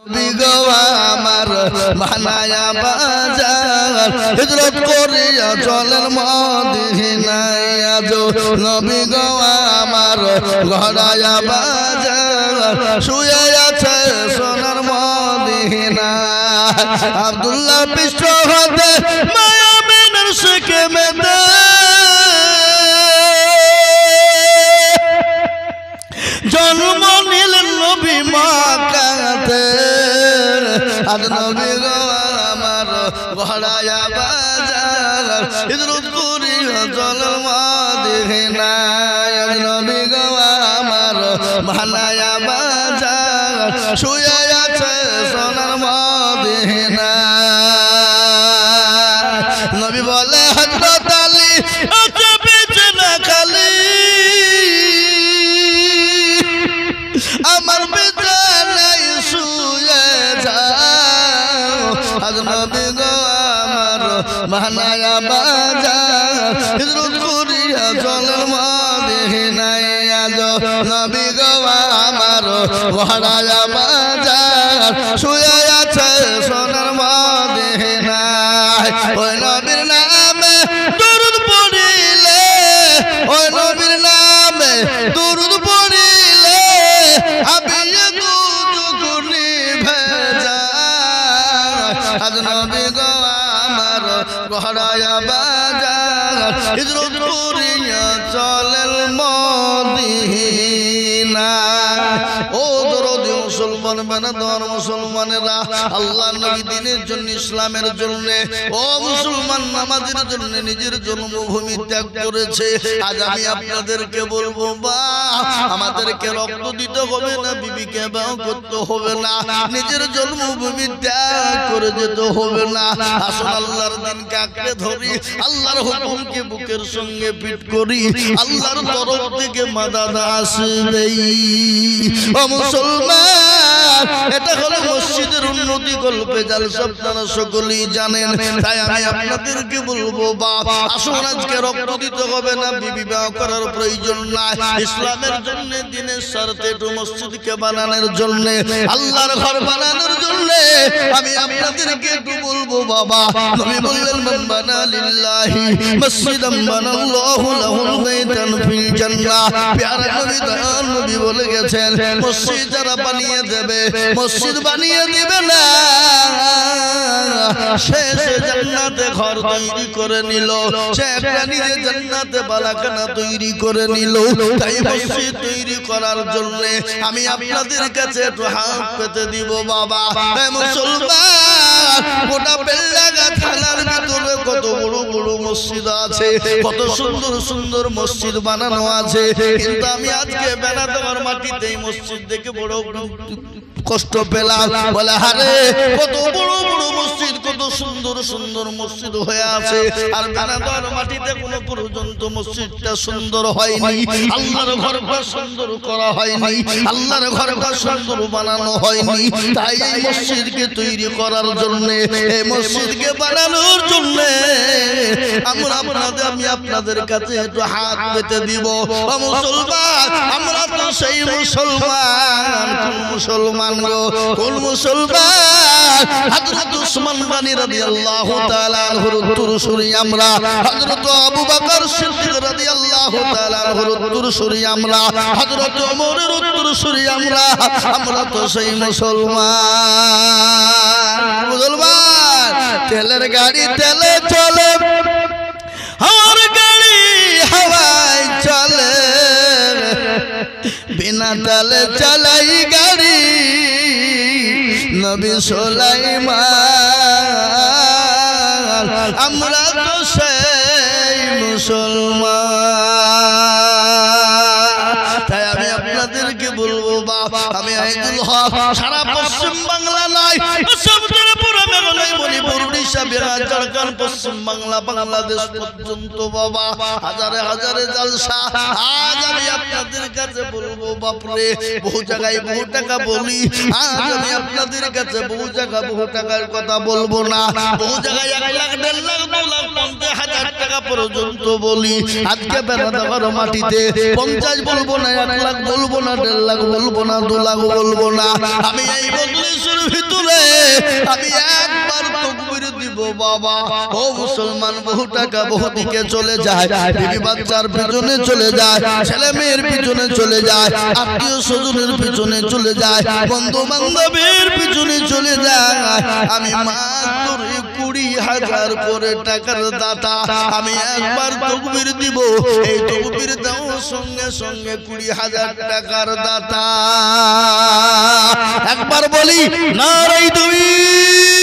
বিগওয়া আমার বানায়া বাজার হিজরত করিয়া চলেন মদিনায় আজ নবী গো আমার গড়ায়া বাজার শুয়ে আছে সোনার মদিনা আব্দুল্লাহ পৃষ্ঠ হতে মায়া মিনার শেখে মেদে জন্ম নিলেন নবী মক্কাতে আজ নবী গো আমার গড়ায়া বাজার হিজরত করিয়া চলেন মদিনায় আজ নবী গো আমার বানায়া বাজার শুয়ে আছে সোনার মদিনা নবী বলে হযরত আলী আচ্ছা বিছানা খালি আমার বিছানায় শুয়ে যাও আজ নবী গো আমার বানায়া বাজার হিজরত করিয়া চলেন মদিনায় আজ নবী গো আমার গড়ায়া বাজার শুয়ে আছে সোনার মদিনায় ওই নবীর নামে দরুদ পড়িলে ওই নবীর নামে দরুদ পড়িলে আবিয়ে দুজুগুনি ভেজা আজ নবী গো আমার গড়ায়া বাজার হিজরত করিয়া চলেন মদিনা ও দরদি মুসলমান বানাদার মুসলমানেরা আল্লাহ নবী দ্বীনের জন্য ইসলামের জন্য ও মুসলমান নামাজের জন্য নিজের জন্মভূমি ত্যাগ করেছে আজ আমি আপনাদেরকে বলবো বা আমাদেরকে রক্ত দিতে হবে না বিবিকে বিয়ে করতে হবে না নিজের জন্মভূমি ত্যাগ করে যেতে হবে না আসুন আল্লাহর দিনকে আঁকড়ে ধরি আল্লাহর হুকুমকে বুকের সঙ্গে পিট করি আল্লাহর তরফ থেকে মাদাদ আসবেই ও মুসলমান এটা হলো মসজিদের উন্নতি গল্পে জালসা আপনারা সকলেই জানেন তাই আমি আপনাদেরকে বলবো বাপ আসুন আজকে রক্ত দিতে হবে না বিবি বিয়ে করার প্রয়োজন নাই ইসলামের জন্য দ্বীনের স্বার্থে একটু মসজিদকে বানানোর জন্য আল্লাহর ঘর বানানোর জন্য আমি আপনাদেরকে একটু বলবো বাবা নবী বললেন মান বানা লিল্লাহি মসজিদান বানাল্লাহু লাহুল বাইতান ফিল জান্নাহ প্যারা নবী দয়াল নবী বলে গেছেন মসজিদ যারা বানিয়ে দেবে মসজিদ বানিয়ে দিবে না সে জান্নাতে ঘর তৈরি করে নিল সে একটা নিজে জান্নাতে বালাখানা তৈরি করে নিল তাই মসজিদ তৈরি করার জন্য আমি আপনাদের কাছে একটু হাত পেতে দিব বাবা মুসলমান গোটা বেল্লাগা থানার ভিতরে কত বড় বড় মসজিদ আছে কত সুন্দর সুন্দর মসজিদ বানানো আছে কিন্তু আমি আজকে বেনাদার মাটিতে মসজিদ দেখে বড় কষ্ট পেলাম বলে হারে কত বড় বড় মসজিদ কত সুন্দর সুন্দর মসজিদ হয়ে আছে আর বেনাদার মাটিতে কোনো পর্যন্ত মসজিদটা সুন্দর হয়নি আল্লাহর ঘরটা সুন্দর করা হয়নি আল্লাহর ঘরটা সুন্দর বানানো হয়নি তাই এই মসজিদকে তৈরি করার জন্য এই মসজিদকে বানানোর জন্য আমি আপনাদের কাছে একটু হাত পেতে দিব মুসলমান আমরা তো সেই মুসলমান কোন মুসলমান গো কোন মুসলমান হযরত উসমান গনি রাদিয়াল্লাহু তাআলা আনহুর উত্তরসূরি আমরা হযরত আবু বকর সিদ্দিক রাদিয়াল্লাহু তাআলা আনহুর উত্তরসূরি আমরা হযরত ওমরের উত্তরসূরি আমরা তো সেই মুসলমান মুসলমান তেলের গাড়ি তেলে চলে আমার গাড়ি হাওয়ায় চলে বিনা তেলে চালাই গাড়ি নবী সুলাইমান আমরা তো সেই মুসলমান তাই আমি আপনাদেরকে বলবো বাবা আমি আইদুল হক সারা পশ্চিম বাংলা নয় মণিপুর উড়িষ্যা বিহার ঝাড়খণ্ড পশ্চিম বাংলা বাংলাদেশ পর্যন্ত বাবা হাজারে হাজারে জালসা আজ আমি আপনাদের কাছে বলবো বাপরে বহু জায়গায় বহু টাকা বলি আজ আমি আপনাদের কাছে বহু জায়গা বহু টাকার কথা বলবো না বহু জায়গায় 1 লাখ 1.5 লাখ 2 লাখ 50,000 টাকা পর্যন্ত বলি আজকে বেনাদার মাটিতে 50 বলবো না 1 লাখ বলবো না 1.5 লাখ বলবো না 2 লাখ বলবো না আমি এই মজলিসের বাবা ও মুসলমান বহু টাকা বহু দিকে চলে যায়, বিবি বাচ্চার পিছনে চলে যায়, ছেলে মেয়ের পিছনে চলে যায়, আত্মীয় স্বজনের পিছনে চলে যায়, বন্ধু বান্ধবের পিছনে চলে যায়। আমি মাত্র 20,000 করে টাকার দাতা, আমি একবার তাকবীর দিব, এই তাকবীর দাও সঙ্গে সঙ্গে 20,000 টাকার দাতা। একবার বলি নারে তাকবীর।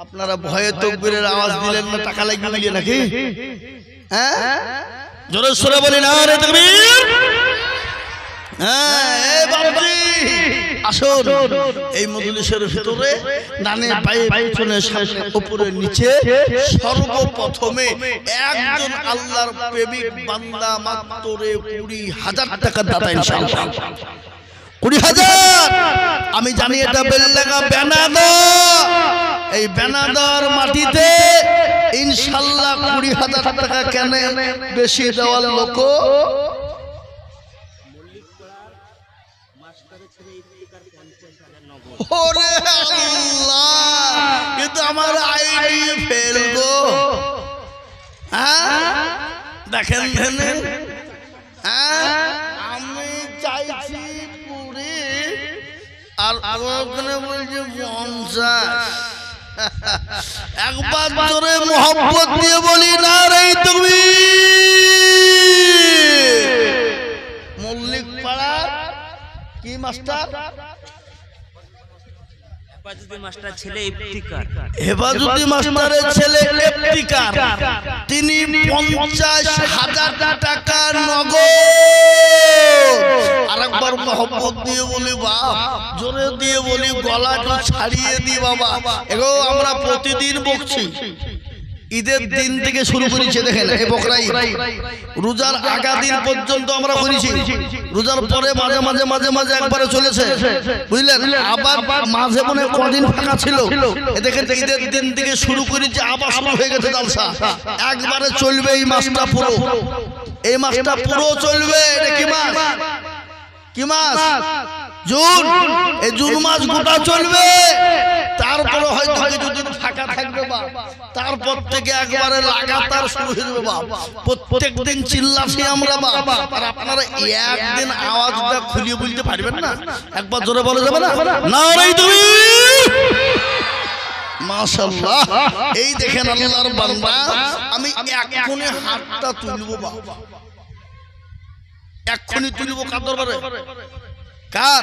আপনারা ভয়ে তাকবীরের আওয়াজ দিলেন না, টাকা লাগবে বলে নাকি? হ্যাঁ, জোরে সোরে বলি নারে তাকবীর। হ্যাঁ, এই বাবুজি আসুন, এই মজলিসের ভিতরে ডানে বাঁয়ে পিছনে সামনে উপরে নিচে সর্বপ্রথমে একজন আল্লাহর প্রেমিক বান্দা মাত্র 20,000 টাকা দাতা ইনশাআল্লাহ। 20,000। আমি জানি এটা বেলডাঙ্গা বেনাদা, এই বেনাদার মাটিতে ইনশাআল্লাহ 20,000 টাকা কেন বেশি দেওয়ার লোক ওরে আল্লাহ, কিন্তু আমার আইডি ফেল গো। হ্যাঁ দেখেন, আমি চাইছি পুরি আর ওখানে বলছে 50। একবার জোরে মোহাম্মত দিয়ে বলি নারে তাকবীর। মল্লিক পাড়া কি মাস্টার? হেফাজতি মাস্টারের ছেলে ইফতিকার, তিনি 50,000 টাকা নগদ। আরেকবার মোহাম্মত দিয়ে বলি বাপ, জোরে দিয়ে বলি, গলাটা ছাড়িয়ে দি বাবা। এগো আমরা প্রতিদিন বকছি, ঈদের দিন থেকে শুরু করেছি, দেখেন এই বকরা ঈদ, রোজার আগা দিন পর্যন্ত আমরা করেছি, রোজার পরে মাঝে মাঝে মাঝে মাঝে একবারে চলেছে, বুঝলেন? আবার মাঝে মনে কদিন ফাঁকা ছিল, দেখেন ঈদের দিন থেকে শুরু করেছি, আবার শুরু হয়ে গেছে জালসা। একবারে চলবে এই মাসটা পুরো, এই মাসটা পুরো চলবে। এটা কি মাস? কি মাস? জুন। এই জুন মাস গোটা চলবে, তারপরে হয়তো কিছুদিন ফাঁকা থাকবে বা তারপর থেকে একবারে লাগাতার শুরু হয়ে যাবে বা প্রত্যেকদিন চিল্লাছি আমরা বা। আর আপনারা একদিন আওয়াজটা খুলিয়ে বলতে পারবেন না? একবার জোরে বলা যাবে না? নারে তাকবীর। মাশাআল্লাহ, এই দেখেন আল্লাহর বান্দা, আমি এক্ষুনি হাতটা তুলবো বা, এক্ষুনি তুলবো। কার দরবারে? কার?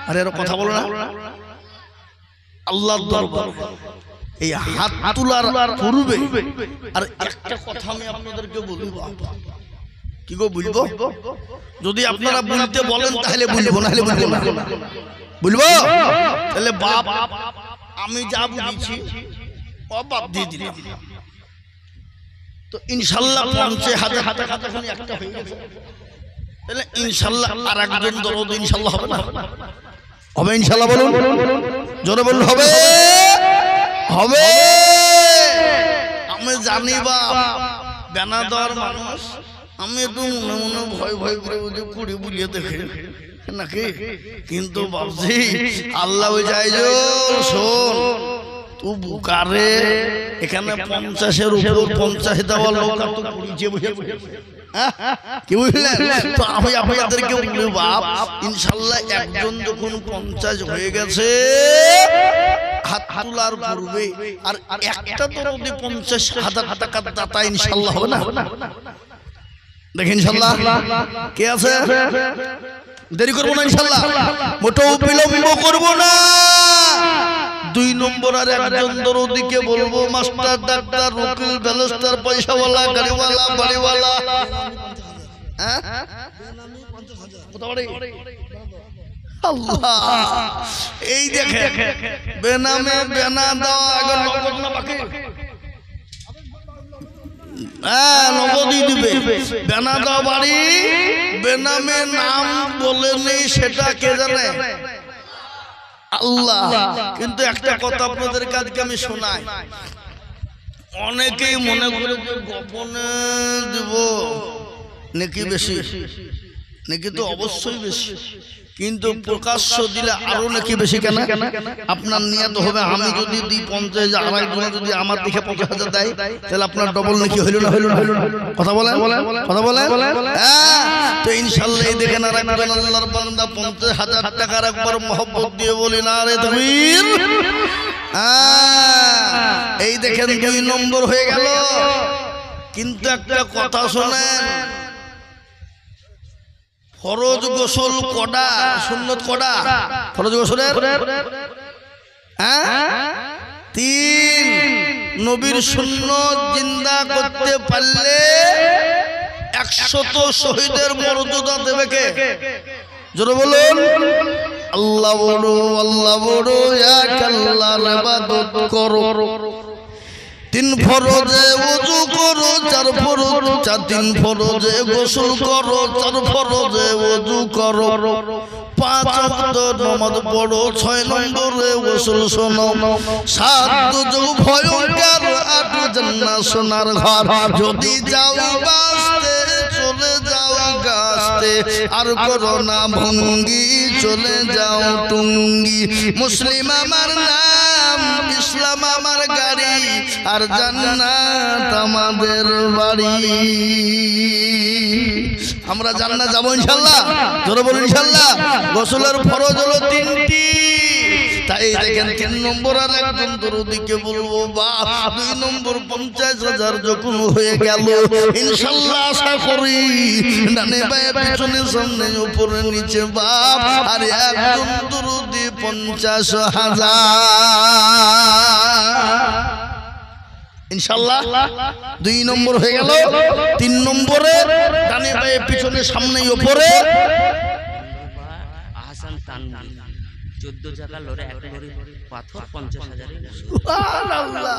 আরে এর কথা বলো না, আল্লাহর দরবার। এই হাত তোলার পূর্বে আর একটা কথা আমি আপনাদেরকে বলবো। কি গো বলবো? যদি আপনারা বলতে বলেন তাহলে বলবো, না হলে বলবো না। বলবো তাহলে বাপ আমি যা বুঝেছি ও বাপ দিয়ে দিলাম, তো ইনশাআল্লাহ 50,000 টাকা যখন একটা হয়ে গেছে, তাহলে ইনশাআল্লাহ আর একজন দরদ ইনশাআল্লাহ হবে না? হবে ইনশাআল্লাহ? বলুন জোরে বলুন। হবে হবে। আমি জানি বাপ বেনাদার মানুষ, আমি একটু মনে মনে ভয় ভয় করে বুঝে কুড়ি বুলিয়ে দেখে নাকি, কিন্তু ভাবছি আল্লাহ ওই যাই শোন তুই বুকারে এখানে 50-এর উপর 50 দেওয়া লোক আর তো কুড়িছে বুঝে, কি বুঝলেন? তো আমি আপনাদেরকে বলি বাপ ইনশাআল্লাহ একজন যখন 50 হয়ে গেছে হাত তোলার পূর্বে আর একটা তো যদি 50,000 টাকার দাতা ইনশাআল্লাহ হবে না? দেখেন ইনশাআল্লাহ কে আছে? দেরি করবো না ইনশাআল্লাহ, মোটেও বিলম্ব করবো না। 2 নম্বর আর একজন দরদিকে বলবো, মাস্টার ডাক্তার উকিল ব্যারিস্টার পয়সাওয়ালা গাড়িওয়ালা বাড়িওয়ালা, আল্লাহ এই দেখে বেনামে বেনা দেওয়া আগে নগদ না বাকি? হ্যাঁ নগদই দিবে। বেনা দেওয়া বাড়ি বেনামে নাম বলে নেই, সেটা কে জানে? আল্লাহ। কিন্তু একটা কথা আপনাদের কাছে আমি শোনাই, অনেকেই মনে করে যে গোপনে দিব নাকি বেশি, নাকি তো অবশ্যই বেশি, কিন্তু প্রকাশ্য দিলে আরো নাকি বেশি। কেন? আপনার নিয়ত হবে আমি যদি দিই 50,000, আরেকজন যদি আমার দিকে 50,000 দেয়, তাহলে আপনার ডবল নাকি হইল না? হইল না? কথা বলেন, কথা বলেন। তো ইনশাআল্লাহ এই দেখেন আর একজন আল্লাহর বান্দা 50,000 টাকার একবার মহব্বত দিয়ে বলি না রে তাকবীর। এই দেখেন 2 নম্বর হয়ে গেল। কিন্তু একটা কথা শোনেন, ফরজ গোসল কটা, সুন্নত কটা? ফরজ গোসলের 3। নবীর সুন্নত জিন্দা করতে পারলে 100 শহীদের মর্যাদা দেবে কে? জোরে বলুন আল্লাহ বড়, আল্লাহ বড়, এক আল্লাহর ইবাদত করো। 3 ফরজে ওযু করো, 4 ফরজ, 3 ফরজে গোসল করো, 4 ফরজে ওযু করো, 5 ওয়াক্ত নামাজ পড়ো, 6 নম্বরে গোসল শোনো, 7 দুজক ভয়ঙ্কর, 8 জান্নাত সোনার ঘর। যদি যাও বাঁচতে চলে যাও গাছতে, আর করো না ভঙ্গি চলে যাও টুঙ্গি। মুসলিম আমার নাম, ইসলাম আমার গাড়ি, আর জান্নাত আমাদের বাড়ি। আমরা জান্নাত যাব ইনশাআল্লাহ। জোরে বলুন ইনশাআল্লাহ। গোসলের ফরজ হলো 3টি। তাই দেখেন 3 নম্বর আর একজন দরুদিকে বলবো বাপ, 2 নম্বর 50,000 যখন হয়ে গেল ইনশাআল্লাহ আশা করি ডানে বায়ে পিছনে সামনে উপরে নিচে বাপ আর একজন দরুদি 50,000 ইনশাআল্লাহ। 2 নম্বর হয়ে গেল। 3 নম্বরে ডানে বায়ে পিছনে সামনে উপরে আহসান তানবীর 14 টাকা লরে 1 লরি পাথর 50,000। সুবহানাল্লাহ।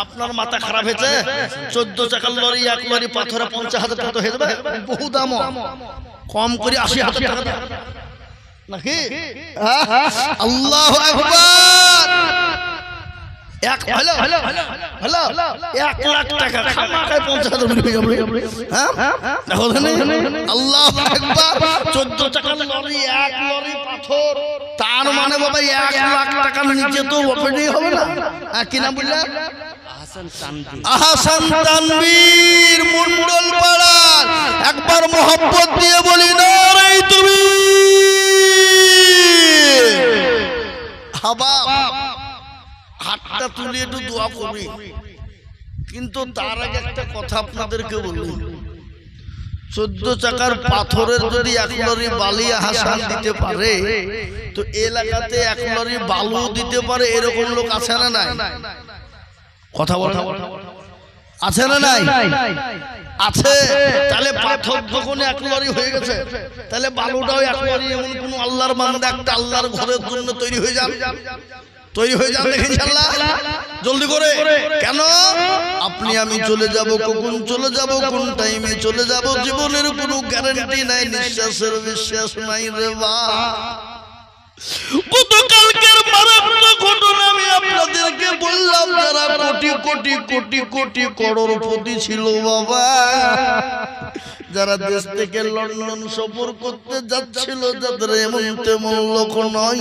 আপনার মাথা খারাপ হয়েছে? 14 টাকার লরি 1 লরি পাথরে 50,000 টাকা হয়ে যাবে? বহু দাম। কম করে 80,000 টাকা নাকি? আল্লাহু আকবার। 1 লাখ টাকা খামাখায় 50,000 হয়ে যাবে। দেখো আল্লাহু আকবার। 14 টাকার লরি 1 লরি পাথর, তার মানে বাবা 1 লাখ টাকার নিচে তো ওপেনই হবে না। কি নাম বললেন? আহসান তানবীর মন্ডল পাড়া। একবার মোহাম্মত দিয়ে বলি না রে তুমি হাবা। হাতটা তুলে একটু দোয়া করি, কিন্তু তার আগে একটা কথা আপনাদেরকে বলি। 14 টাকার পাথরের যদি 1 লরি বালি আহসান দিতে পারে, তো এলাকাতে 1 লরি বালু দিতে পারে এরকম লোক আছে না নাই? কথা বলে আছে না নাই? আছে। তাহলে পাথর যখন 1 লরি হয়ে গেছে, তাহলে বালুটাও 1 লরি। এমন কোন আল্লাহর বান্দা একটা আল্লাহর ঘরের জন্য তৈরি হয়ে যান, তৈরি হয়ে যান দেখেন ইনশাআল্লাহ জলদি করে। কেন? আপনি আমি চলে যাব, কখন চলে যাব, কোন টাইমে চলে যাব, জীবনের কোনো গ্যারান্টি নাই, নিঃশ্বাসের বিশ্বাস নাই রে বাবা। গতকালকের মারাত্মক ঘটনা আমি আপনাদেরকে বললাম, যারা কোটি কোটি কোটি কোটি করোড়পতি ছিল বাবা, যারা দেশ থেকে লন্ডন সফর করতে যাচ্ছিল, যাদের এমন তেমন লোক নয়,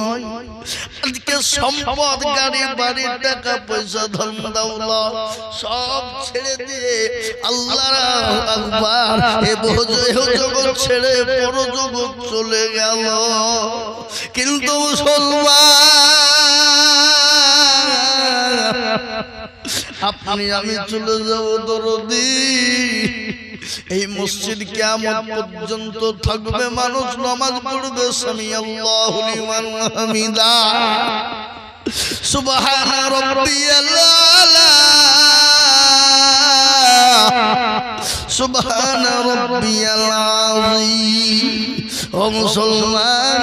আজকে সম্পদ, গাড়ি বাড়ি, টাকা পয়সা, ধন দৌলত সব ছেড়ে দিয়ে আল্লাহর আকবার এ জগৎ ছেড়ে পরজগৎ চলে গেল। কিন্তু মুসলমান আপনি আমি চলে যাব দরদি। এই মসজিদ কিয়ামত পর্যন্ত থাকবে, মানুষ নামাজ পড়বে সামি আল্লাহু লিমান হামিদা, সুবহানা রাব্বিয়াল আলা, সুবহানা রাব্বিয়াল আযীম। ও মুসলমান,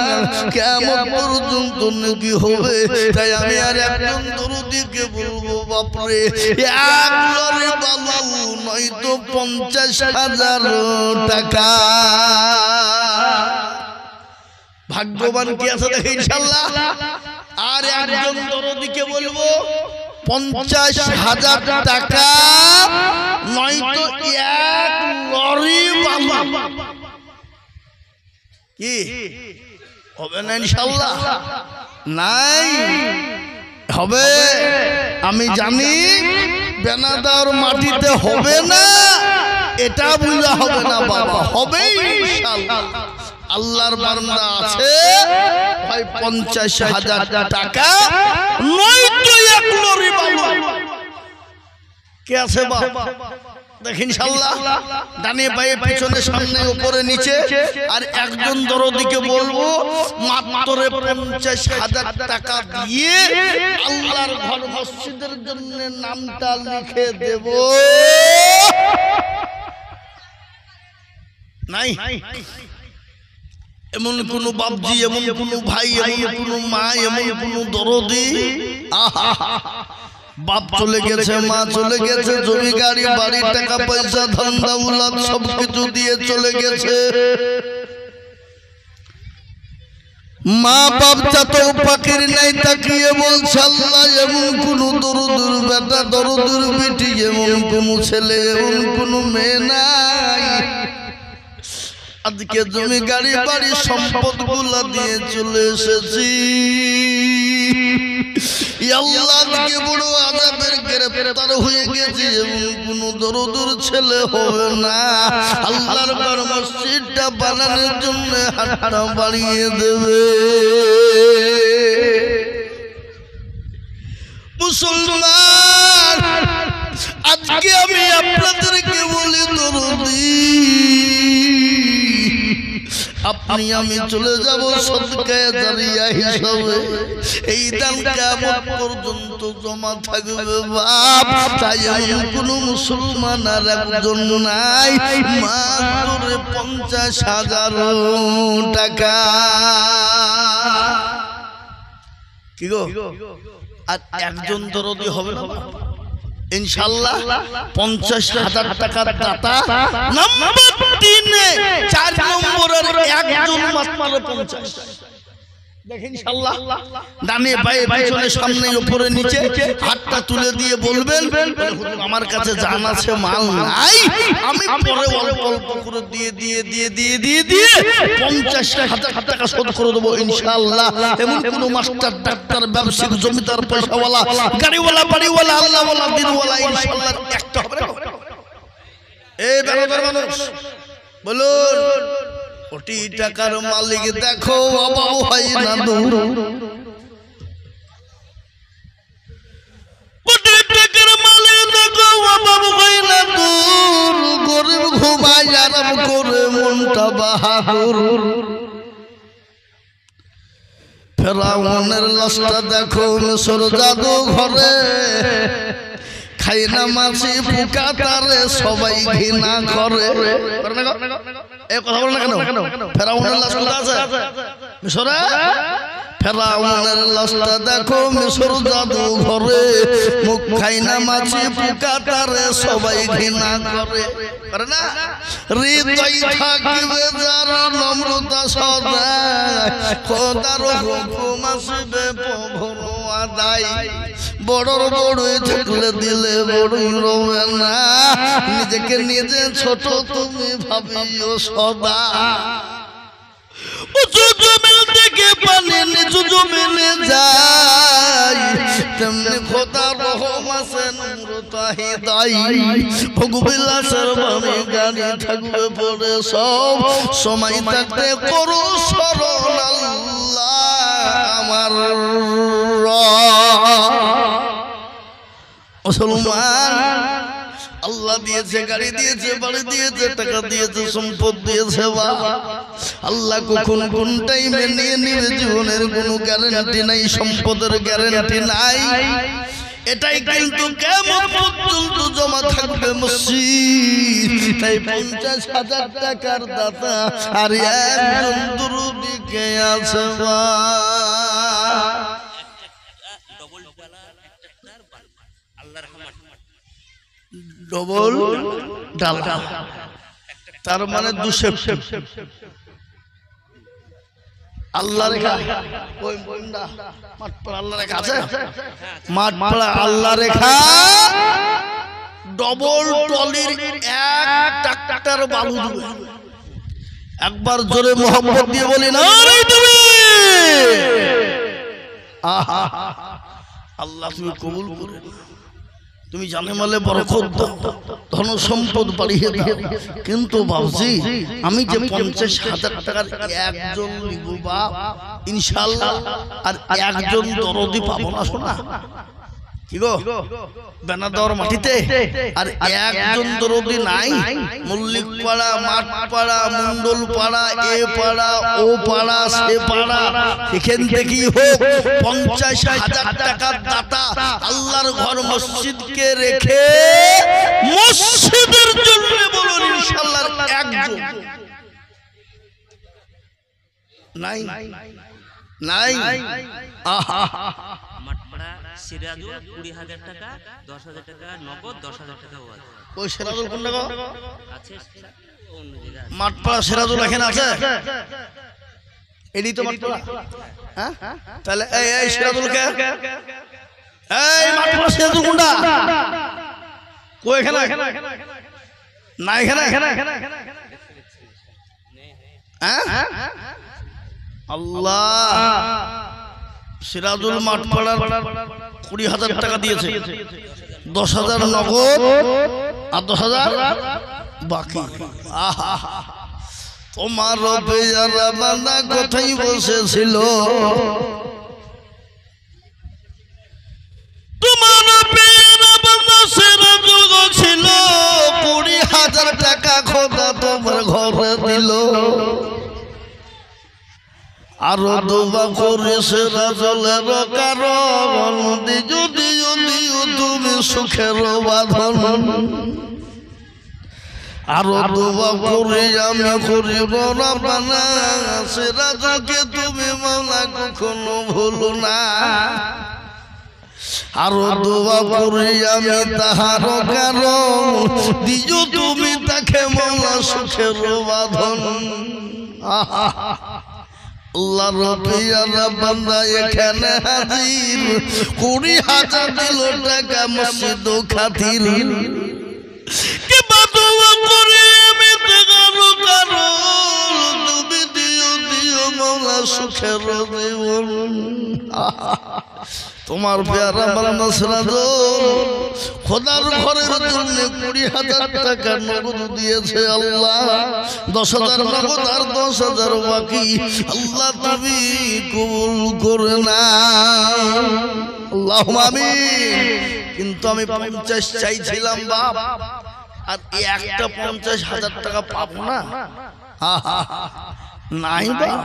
কিয়ামত পর্যন্ত নাকি হবে। তাই আমি আর একজন দরুদিকে বলবো, বাপরে 1 লরি বালু নয়তো 50,000 টাকা। ভাগ্যবান কি আছে দেখে ইনশাআল্লাহ। আর একজন দরদিকে বলবো 50,000 টাকা নয়তো 1 লরি বালু। কি হবে না ইনশাআল্লাহ? নাই, হবে। আমি জানি বেনাদার মাটিতে হবে না, এটা বুঝা হবে না বাবা, হবে ইনশাআল্লাহ। আল্লাহর বান্দা আছে ভাই 50,000 টাকা নয়তো 1 লরি বালু কে আছে বাবা? দেখেন ইনশাআল্লাহ, ডানে বায়ে পিছনে সামনে উপরে নিচে। আর একজন দরদিকে বলবো মাত্র 50,000 টাকা দিয়ে আল্লাহর ঘর মসজিদের জন্য নামটা লিখে দেব। নাই এমন কোন বাপজি, এমন কোন ভাই, এমন কোন মা, এমন কোন দরদি? আহা, বাপ চলে গেছে, মা চলে গেছে, জমি গাড়ি বাড়ি টাকা পয়সা ধন দৌলত সবকিছু দিয়ে চলে গেছে। মা বাপ যত পাখির নাই তাকিয়ে বলছে আল্লাহ এমন কোন দরদুর বেটা, দরদুর বেটি, এমন কোন ছেলে, এমন কোন মেয়ে নাই আজকে জমি গাড়ি বাড়ি সম্পদ গুলা দিয়ে চলে এসেছি। আল্লাহ আজকে বড় আযাবের গ্রেফতার হয়ে গেছে, এমন কোন দরদুর ছেলে হবে না। আল্লাহর ঘর মসজিদটা বানানোর জন্য হাতটা বাড়িয়ে দেবে। মুসলমান, আজকে আমি আপনাদেরকে বলি দরদি, আপনি আমি চলে যাব সদকায়ে জারিয়া হিসাবে। এই দান কিয়ামত পর্যন্ত জমা থাকবে বাপ। তাই এমন কোন মুসলমান আর একজন নাই মাত্র 50,000 টাকা। কি গো, আর একজন দরদি হবে না ইনশাআল্লাহ? 50,000 টাকার দাতা নাম্বার 3 4 নম্বরের একজন মাত্র 50। দেখেন ইনশাআল্লাহ, ডানে বায়ে পিছনে সামনে উপরে নিচে হাতটা তুলে দিয়ে বলবেন আমার কাছে জান আছে মাল নাই, আমি পরে অল্প অল্প করে দিয়ে দিয়ে দিয়ে দিয়ে দিয়ে দিয়ে 50,000 টাকা শোধ করে দেবো ইনশাআল্লাহ। এমন কোন মাস্টার ডাক্তার ব্যবসায়িক জমিদার পয়সাওয়ালা গাড়িওয়ালা বাড়িওয়ালা আল্লাহওয়ালা দিনওয়ালা ইনশাআল্লাহ একটা হবে না। এই বেরোবার মানুষ বলুন, কোটি টাকার মালিক দেখো অভাব হয় না দূর, কোটি টাকার মালিক দেখো অভাব হয় না দূর, গরিব ঘুমায় আরাম করে মনটা বাহাদুর। ফেরাউনের লাশটা দেখো মিশর জাদু ঘরে, খাই না মাছি পোকা তারে সবাই ঘৃণা করে। এই কথা বলে না কেন? ফেরাউনের লাশ কোথায় আছে? মিশরে। ফেরাউনের লাশটা দেখো মিশর জাদু ঘরে, মুখ খাই না মাছি পোকা তারে সবাই ঘৃণা করে। করে না? হৃদয় থাকিবে যার নম্রতা সদা, খোদার হুকুম আসবে প্রভুর আদায়। বড়র বড়ই থাকলে দিলে বড়ই রবে না, নিজেকে নিজে ছোট তুমি ভাবিও সদা। উঁচু জমিন থেকে পানি নিচু জমিনে যায়, তেমনি খোদার রহম আছে নম্রতা হৃদয়। ভোগবিলাসের বাড়ি গাড়ি থাকবে পড়ে সব, সময় থাকতে করো স্মরণ আল্লাহ আমার মুসলমান। আল্লাহ দিয়েছে, গাড়ি দিয়েছে, বাড়ি দিয়েছে, টাকা দিয়েছে, সম্পদ দিয়েছে বাবা। আল্লাহ কখন কোন টাইমে নিয়ে নিবে জীবনের কোনো গ্যারান্টি নাই, সম্পদের গ্যারান্টি নাই। এটাই কিন্তু কিয়ামত পর্যন্ত জমা থাকবে মসজিদ। তাই 50,000 টাকার দাতা আর একজন দরদি কে আছে ডবল ডাল, তার মানে 200 আল্লাহ রেখা। ওই বন্ডা মাঠ পাড়া আল্লাহ রেখা আছে, মাঠ পাড়া আল্লাহ রেখা ডবল টলির 1 ট্রাক্টর বালু দিবে। একবার জোরে মোহাম্মত দিয়ে বলি না তুমি আহা আল্লাহ তুমি কবুল করে তুমি জানে মালে বরকত দাও ধন সম্পদ বাড়িয়ে দাও কিন্তু বাবজি আমি যে 50,000 টাকার একজন নিব বাপ ইনশাআল্লাহ আর একজন দরদি পাবো না শোনা কি গো বেনাদর মাটিতে আর একজন দরদি নাই মল্লিক পাড়া মাঠ পাড়া মন্ডল পাড়া এ পাড়া ও পাড়া সে পাড়া এখান থেকেই হোক 50,000 টাকার দাতা আল্লাহর ঘর মসজিদকে রেখে মসজিদের জন্য বলুন ইনশাআল্লাহ একজন নাই নাই আহা মাঠপাড়া সিরাজুল 20,000 টাকা 10,000 টাকা নগদ 10,000 টাকা ওয়াজ ওই সিরাজুল কোন জায়গা আছে অন্য জায়গা মাঠপাড়া সিরাজুল এখানে আছে এডি তো মাঠপাড়া হ্যাঁ তাহলে এই সিরাজুল কে এই মাঠপাড়া সিরাজুল কোনটা কই এখানে না এখানে হ্যাঁ আল্লাহ সিরাজুল মাঠপাড়ার 20,000 টাকা দিয়েছে 10,000 নগদ আর 10,000 বাকি আহা তোমার পেয়ারা বান্দা কোথায় বসেছিল তোমার পেয়ারা বান্দা সিরাজুল ছিল 20,000 টাকা খোদা তোমার ঘরে দিল আরো দোয়া করে সিরাজুলের কারণ যদি তুমি সুখের বাঁধন আরো দোয়া করে আমি করিব রাব্বানা সিরাজকে তুমি মাওলা কখনো ভুলো না আরো দোয়া করে আমি তাহার কারণ দিও তুমি তাকে মাওলা সুখের বাঁধন আহা আল্লাহর পেয়ারা বান্দা এখানে হাজির 20,000 দিল টাকা মসজিদ খাতির কে বাদুয়া করে আমি তেগারো কারো তুমি দিও মাওলা সুখের জীবন তোমার পেয়ারা বান্দা সিরাজুল খোদার ঘরের জন্য 20,000 টাকা নগদ দিয়েছে আল্লাহ 10,000 নগদ আর 10,000 বাকি আল্লাহ তুমি কবুল করে না আল্লাহুম্মা আমিন কিন্তু আমি 50 চাইছিলাম বাপ আর একটা 50,000 টাকা পাবো না নাই বাপ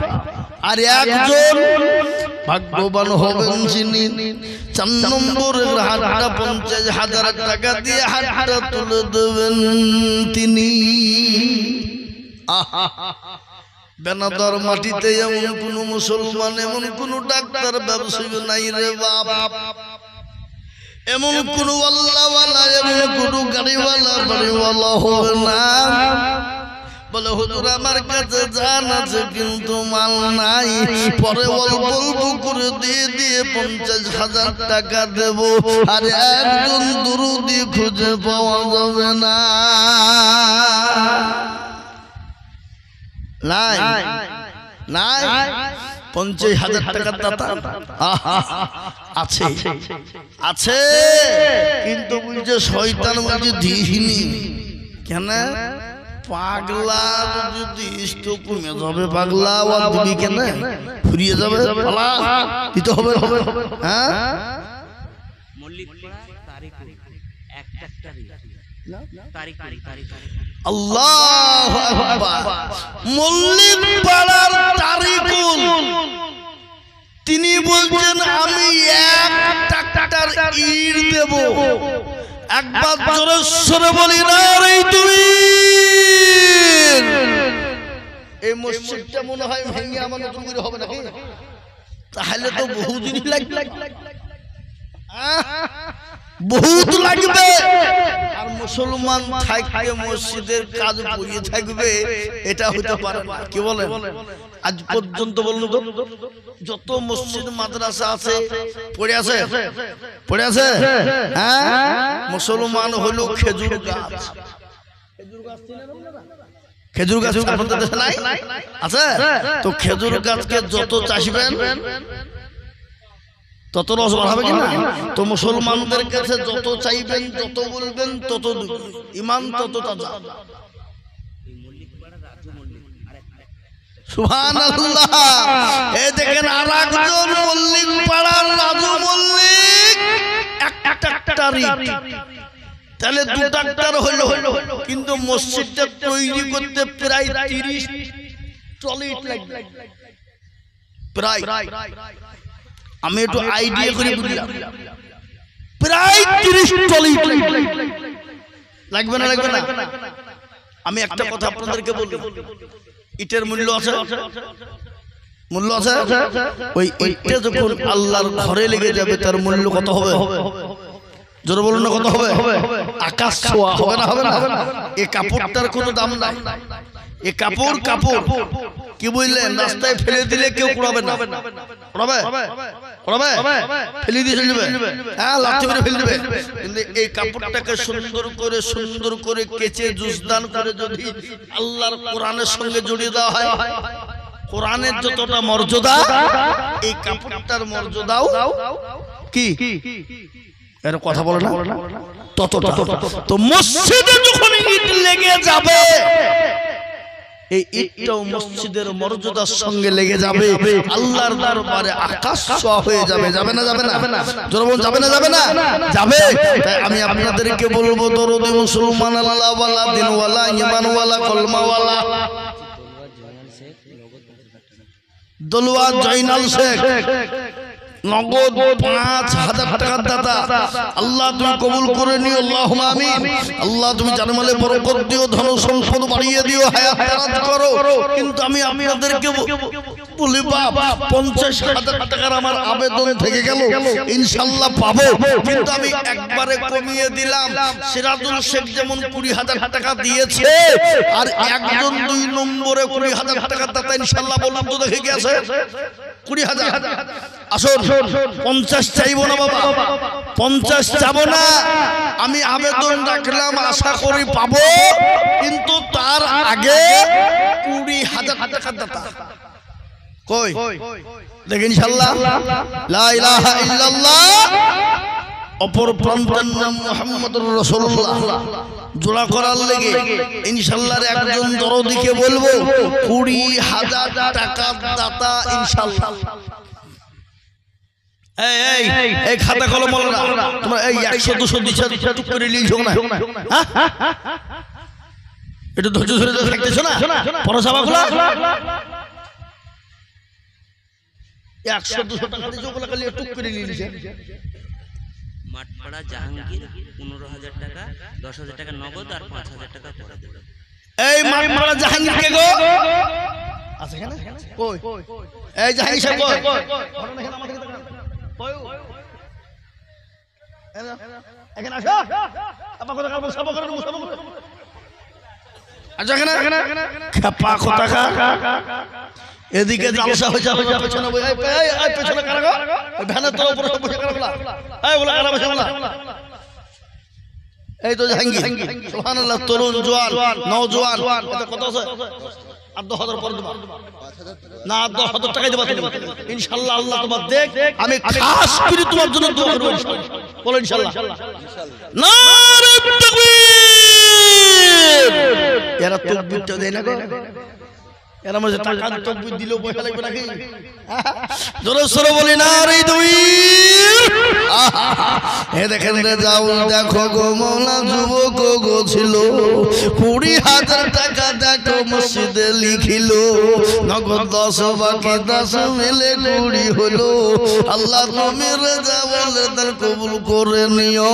আর একজন ভাগ্যবান হবেন যিনি 4 নম্বরের হাতটা 50,000 টাকা দিয়ে হাতটা তুলে দেবেন তিনি বেনাদর মাটিতে এমন কোন মুসলমান এমন কোন ডাক্তার ব্যবসায়ী নাই রে বাপ এমন কোন আল্লাহওয়ালা এমন কোন গাড়িওয়ালা বাড়িওয়ালা হবে না বলে হুজুর আমার কাছে জান আছে কিন্তু মাল নাই পরে অল্প করে দিয়ে 50,000 টাকা দেব আর একজন দুরুদি খুঁজে পাওয়া যাবে না নাই নাই 50,000 টাকার দাতা আছে আছে কিন্তু বুঝছে শয়তান বুঝে দিহিনি কেন পাগলা যদি ইষ্ট কমে যাবে পাগলা আর দিবি কেন ফুরিয়ে যাবে দিতে হবে হ্যাঁ মল্লিকপাড়া তারিকুল তারিখ আল্লাহু আকবার মল্লিকপাড়ার তারিকুল তিনি বলছেন আমি 1 ট্রাক্টর ইট দেব একবার জোরে সরে বলি না রে তুই এই মসজিদটা মনে হয় ভেঙে আমার নতুন করে হবে নাকি তাহলে তো বহুদিন লাগবে বহুত লাগবে আর মুসলমান থাকবে মসজিদের কাজ পড়িয়ে থাকবে এটা হতে পারে না কি বলে আজ পর্যন্ত বলুন তো যত মসজিদ মাদ্রাসা আছে পড়ে আছে হ্যাঁ মুসলমান হলো খেজুর গাছ খেজুর গাছ আপনাদের দেশে নাই আছে? তো খেজুর গাছকে যত চাষবেন তত রস বাড়াবে কিনা? তো মুসলমানদের কাছে যত চাইবেন, যত বলবেন, তত ইমান তত তাজা। সুবহানাল্লাহ। এই দেখেন আরেকজন মল্লিক পাড়ার রাজু মল্লিক, একটা রিট, তাহলে 2 ট্রাক্টর হলো, কিন্তু মসজিদটা তৈরি করতে প্রায় 30 ট্রলি লাগবে। প্রায় আমি একটু আইডিয়া করে বুঝলাম, প্রায় 30 ট্রলি লাগবে না? লাগবে না? আমি একটা কথা আপনাদেরকে বলি, ইটের মূল্য আছে, মূল্য আছে। ওই ইটটা যখন আল্লাহর ঘরে লেগে যাবে তার মূল্য কত হবে? জোরে বলুন না, কত হবে? আকাশ ছোঁয়া হবে না? হবে না? এই কাপড়টার কোনো দাম নাই। এই কাপড় কি বুঝলেন? রাস্তায় ফেলে দিলে কেউ কুড়াবে না। কুড়াবে? ফেলে দিয়ে চলে যাবে, হ্যাঁ, লাঠি মেরে ফেলে দেবে। কিন্তু এই কাপড়টাকে সুন্দর করে কেচে জুসদান করে যদি আল্লাহর কোরআনের সঙ্গে জড়িয়ে দেওয়া হয়, কোরআনের যতটা মর্যাদা এই কাপড়টার মর্যাদাও কি? এর কথা বলে না ততটা। তো মসজিদে যখন ইট লেগে যাবে, এই ইটটাও মসজিদের মর্যাদার সঙ্গে লেগে যাবে, আল্লাহর দরবারে আকাশ ছোঁয়া হয়ে যাবে। যাবে না? যাবে না? জোরে বলুন, যাবে না? যাবে না? যাবে। তাই আমি আপনাদেরকে বলবো, দরদি মুসলমান, আল্লাহওয়ালা, দিনওয়ালা, ঈমানওয়ালা, কলমাওয়ালা, দলওয়ার জয়নাল শেখ নগদ 5000 টাকার দাতা। আল্লাহ তুমি কবুল করে নিও, আল্লাহুম্মা আমিন। আল্লাহ তুমি জানমালে বরকত দিও, ধন সম্পদ বাড়িয়ে দিও, হায়াত দারাজ করো। কিন্তু আমি আপনাদেরকে বলি, বাপ 50,000 টাকার আমার আবেদন থেকে গেল, ইনশাআল্লাহ পাবো, কিন্তু আমি একবারে কমিয়ে দিলাম। সিরাজুল শেখ যেমন 20,000 টাকা দিয়েছে, আর একজন 2 নম্বরে 20,000 টাকার দাতা, ইনশাআল্লাহ বলুন তো দেখে কি আছে? 20,000। আসুন, 50 চাইবো না বাবা, 50 চাবো না। আমি আবেদন রাখলাম, আশা করি পাবো, কিন্তু তার আগে 20,000 টাকার দাতা কই দেখেন ইনশাআল্লাহ। লা ইলাহা ইল্লাল্লাহ, অপর প্রান্তের নাম মুহাম্মদুর রাসূলুল্লাহ। জোড়া করার লেগে ইনশাআল্লাহ একজন দরদিকে বলবো 20,000 টাকার দাতা ইনশাআল্লাহ। এই খাতা কলম বলরা, তোমরা এই 100-200 দিচ্ছ টুক করে লিখো না, একটু ধৈর্য ধরে থাকতেছো না? পরসভাগুলো 100-200 টাকা দিয়ে যেগুলো খালি টুক করে লিখছে। মাঠপাড়া জাহাঙ্গীর 15,000 টাকা, 10,000 টাকা নগদ আর 5,000 টাকা পরে দেবে। এই মাঠপাড়া জাহাঙ্গীর কে গো? আছে এখানে? কই? এই জাহাঙ্গীর সাহেব কই? ঘটনা এখানে আমাদের কই? এখানে আসো। আপা কথা কাল সব করে মুসব করে। আচ্ছা এখানে খাপা কথা কা। এদিকে জালসা হয়ে যাবে, পেছনে বই, এই পেছনে কারা গো? ওই ভ্যানের তো উপরে বসে কারা বলা? এই বলা কারা বসে বলা? এই তো জাহাঙ্গীর, সুবহানাল্লাহ, তরুণ জওয়ান নওজওয়ান, এটা কত আছে? 10,000 পরে দেব না, 10,000 টাকাই দেব ইনশাআল্লাহ। আল্লাহ তোমার দেখ, আমি খাস করে তোমার জন্য দোয়া করব ইনশাআল্লাহ। বলো ইনশাআল্লাহ। নারে তাকবীর। এরা তাকবীরটা দেয় না গো, এরা মধ্যে টাকা তাকবীর দিলেও পয়সা লাগবে নাকি? জোরে সোরে বলি নারে তাকবীর। হে দেখেন রে, যাও দেখো গো মওলা যুবক গো ছিল, 20,000 টাকা দেখো মসজিদে লিখিল, নগদ 10 বাকি 10 মিলে 20 হলো। আল্লাহ তুমি রেজা বলে তার কবুল করে নিও।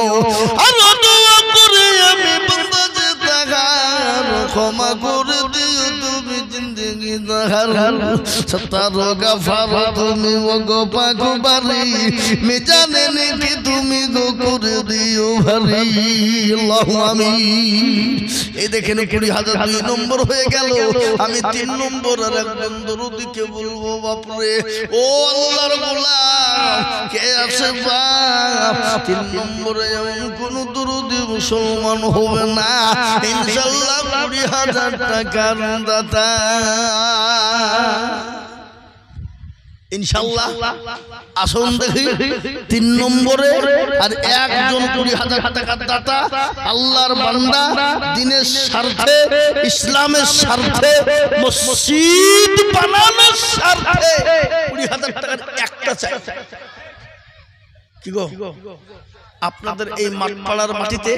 আর দোয়া করে আমি বান্দা যে তাগার ক্ষমা করে দিও তুমি জিন্দেগি দাহার। সত্তার গাফার তুমি ও গো পাকুবারি, মিজানে নেকি তুমি গো করে দিও ভারি। আল্লাহুম্মা আমিন। এই দেখেন 20,000 2 নম্বর হয়ে গেল। আমি 3 নম্বর আর একজন দরদিকে বলবো, বাপরে ও আল্লাহর গোলাম, কে আছে বাপ 3 নম্বরে এমন কোন দরদি মুসলমান হবে না ইনশাআল্লাহ 20,000 টাকার দাতা ইনশাআল্লাহ আসুন দেখি 3 নম্বরে আর একজন 20,000 টাকার দাতা আল্লাহর বান্দা দ্বীনের স্বার্থে ইসলামের স্বার্থে মসজিদ বানানোর স্বার্থে 20,000 টাকার একটা চাই কি গো আপনাদের এই মাঠপাড়ার মাটিতে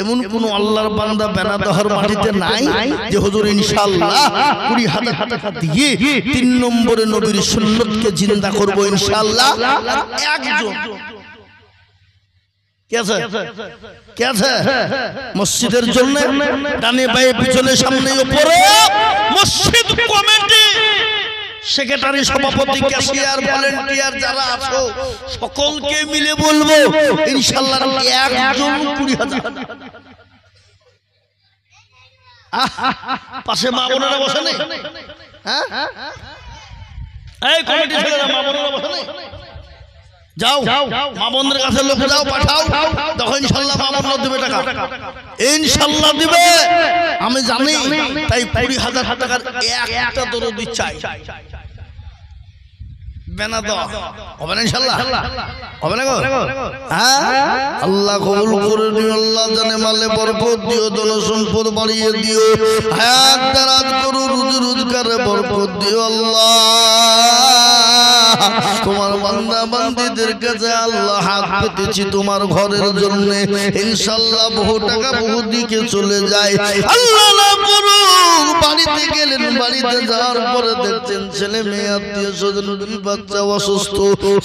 এমন কোন আল্লাহর বান্দা বেনাদহর মাটিতে নাই যে হুজুর ইনশাআল্লাহ 20,000 টাকা দিয়ে 3 নম্বরে নবীর সুন্নতকে জিন্দা করব ইনশাআল্লাহ একজন কে আছে মসজিদের জন্য ডানে বায়ে পিছনে সামনে উপরে মসজিদ কমিটি সেক্রেটারি সভাপতি ক্যাশিয়ার ভলান্টিয়ার যারা আছো সকলকে মিলে বলবো ইনশাআল্লাহ একজন 20,000 পাশে মা বোনেরা বসে নেই হ্যাঁ এই কমিটি ছেলেরা মা বোনেরা বসে নেই যাও মা বোনদের কাছে লোক যাও পাঠাও তখন ইনশাআল্লাহ মা বোনরা দেবে টাকা ইনশাআল্লাহ দিবে আমি জানি তাই 20,000 টাকার একটা দরদি চাই বেনা দাও হবে না ইনশাআল্লাহ হবে না গো হ্যাঁ আল্লাহ কবুল করে নিও আল্লাহ জানে মালে বরকত দিও ধন সম্পদ বাড়িয়ে দিও হায়াত দারাজ করো রুজি রোজগারে বরকত দিও আল্লাহ তোমার বান্দা বান্দীদের কাছে আল্লাহ হাত পেতেছি তোমার ঘরের জন্য ইনশাআল্লাহ বহু টাকা বহু দিকে চলে যায় আল্লাহ না করুক বাড়িতে গেলেন বাড়িতে যাওয়ার পরে দেখছেন ছেলে মেয়ে আত্মীয় স্বজন বাচ্চা অসুস্থ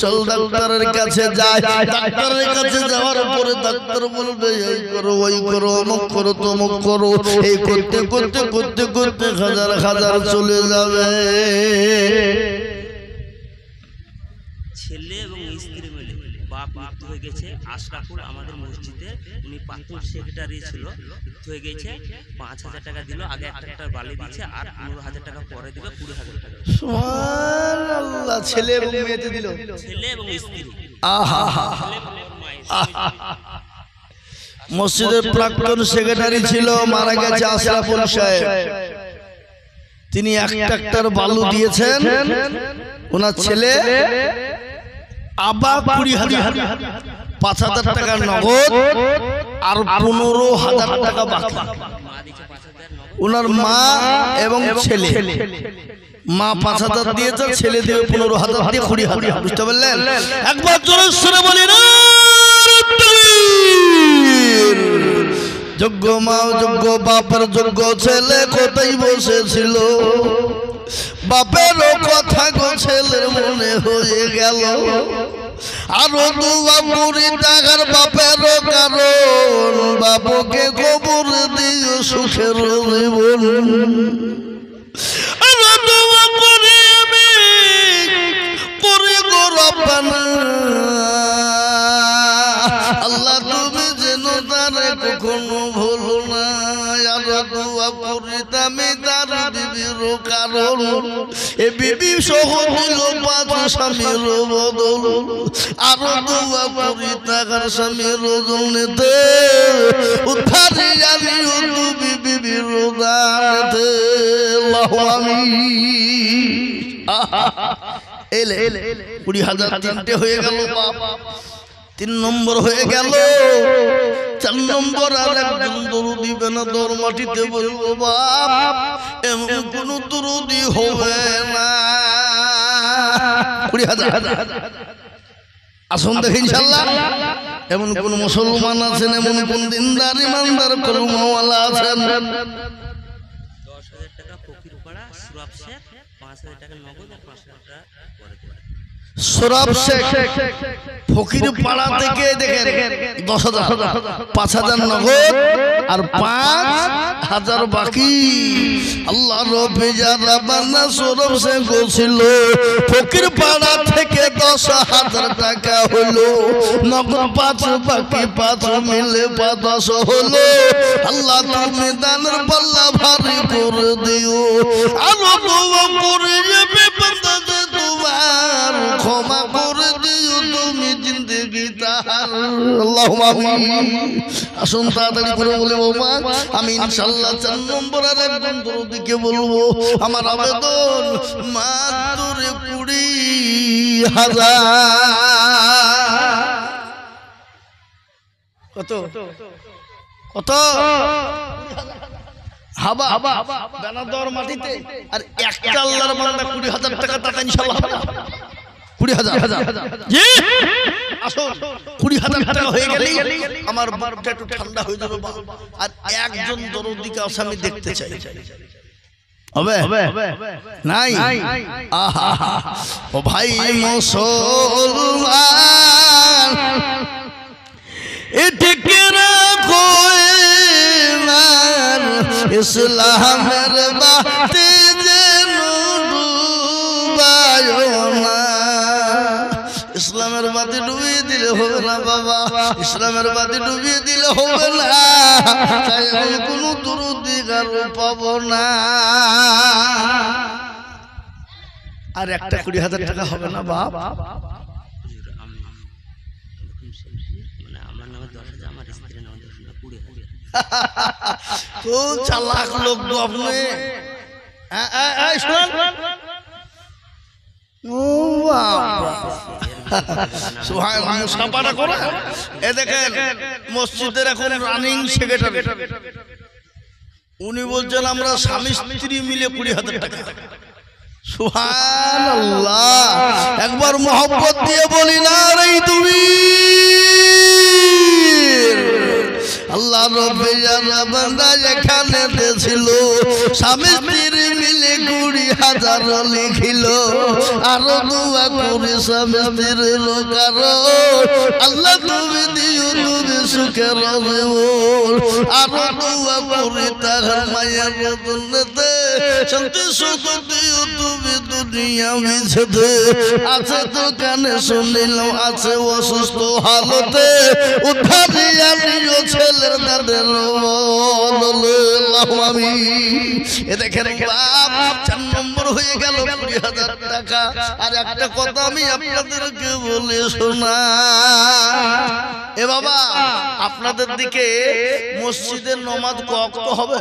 চল ডাক্তারের কাছে যায় ডাক্তারের কাছে যাওয়ার পরে ডাক্তার বলবে এই করো ওই করো অমুক করো তমুক করো এই করতে করতে করতে করতে হাজার হাজার চলে যাবে ছেলে এবং স্ত্রী মিলে বাপ মৃত্যু হয়ে গেছে আশরাফুল আমাদের মসজিদে উনি প্রাক্তন সেক্রেটারি ছিল মৃত্যু হয়ে গেছে 5,000 টাকা দিল আগে একটা বালি দিচ্ছে আর 15,000 টাকা পরে দিল 20,000 টাকা সুবহানাল্লাহ ছেলে এবং মেয়েতে দিল ছেলে এবং স্ত্রী আহা মসজিদের প্রাক্তন সেক্রেটারি ছিল মারা গেছে আশরাফুল সাহেব তিনি একটা বালু দিয়েছেন ওনার ছেলে আবা 20,000 5,000 টাকা নগদ আর 15,000 টাকা বাকি ওনার মা এবং ছেলে মা 5,000 দিয়েছে ছেলে দেবে 15,000 দিয়ে 20,000 বুঝতে পারলেন একবার জোরে সুরে বলি না যোগ্য মা যোগ্য বাপের যোগ্য ছেলে কোথায় বসেছিল বাপেরও কথা গো ছেলের মনে হয়ে গেল আরো 2 টাকার বাপেরও কারণ বাবুকে কবর দিও সুখের জীবন আরো 2 করে আমি করে গো রব্বানা আল্লাহ তুমি যেন তারে কখনো ভুলো না আরো দোয়া করি আমি তার বিবির কারণ এ বিবি সহ দিল 5 স্বামীর বদল আরো দোয়া করি তার স্বামীর জন্যতে উদ্ধারে আলিও তুমি বিবির দানতে আল্লাহু আমিন এলে 20,000 তিনটে হয়ে গেল বাপ 3 নম্বর হয়ে গেল 4 নম্বর আর একজন দরুদি বেনা দর মাটিতে বলবো বাপ এমন কোন দরুদি হবে না 20,000 আসুন দেখি ইনশাআল্লাহ এমন কোন মুসলমান আছেন এমন কোন দিনদার ইমানদার কলমাওয়ালা আছেন 10,000 টাকা ফকির পাড়া সুরাব শেখ 5,000 টাকা নগদ আর 5,000 টাকা পরে দেবে সুরাব শেখ ফকির পাড়া থেকে দেখেন 10,000 5,000 নগদ আর 5,000 বাকি আল্লাহ রবে যারা বান্দা সুরাব শেখ ছিল ফকির পাড়া থেকে 10,000 টাকা হলো নগদ 5 বাকি 5 মিলে 10 হলো আল্লাহ তুমি দানের পাল্লা ভারী করে দিও আলো দোয়া করে যাবে বান্দা তোমার ক্ষমা করে দিও তুমি জিন্দেগি তাহার আল্লাহুম্মা আমিন আসুন তাড়াতাড়ি করে বলে বাবা আমি ইনশাআল্লাহ 4 নম্বর আর একজন দরদিকে বলবো আমার আবেদন মাত্র 20,000 কত কত হাবা বেনাদর মাটিতে আর একটা আল্লাহর বান্দা 20,000 টাকা টাকা ইনশাআল্লাহ হবে 20,000 জি আসুন 20,000 টাকা হয়ে গেলেই আমার বাপটা একটু ঠান্ডা হয়ে যাবে আর একজন দরদিকে আসামি দেখতে চাই হবে নাই আহা ও ভাই মুসলমান এটিকে রাখো ইসলামের বাতি যেন ডুবায়ো না ইসলামের বাতি ডুবিয়ে দিলে হবে না বাবা ইসলামের বাতি ডুবিয়ে দিলে হবে না তাই আমি কোনো দুরুদিগার পাবো না আর একটা 20,000 টাকা হবে না বাপ মানে আমার নামে 10,000 আমার স্ত্রীর নামে 20,000 তো চালাক লোক তো আপনি শুনুন ও বাবা সুবহানাল্লাহ মুসাফাটা করে এ দেখেন মসজিদের এখন রানিং সেক্রেটারি উনি বলছেন আমরা স্বামী স্ত্রী মিলে 20,000 টাকা সুবহানাল্লাহ একবার মোহব্বত দিয়ে বলি না রে তুমি আল্লাহ রব্বিল বান্দা এখানে দিয়েছিল স্বামী স্ত্রী মিলে 20,000 লিখিল আর দোয়া করে স্বামী স্ত্রীর লোকার আল্লাহ তুমি দিও তুমি সুখের জীবন আর দোয়া করে তার মায়ের বদলেতে শান্তি সুখ দিও তুমি দুনিয়া মিছেতে আছে তো কানে শুনিলাম আছে অসুস্থ হালতে উদ্ধারিয়া নিও ছেলের দাদের আল্লাহুম্মা আমিন এ দেখেন বাপ 4 নম্বর হয়ে গেল 20,000 টাকা আর একটা কথা আমি আপনাদেরকে বলে শোনা এ বাবা আপনাদের দিকে মসজিদের নামাজ কত হবে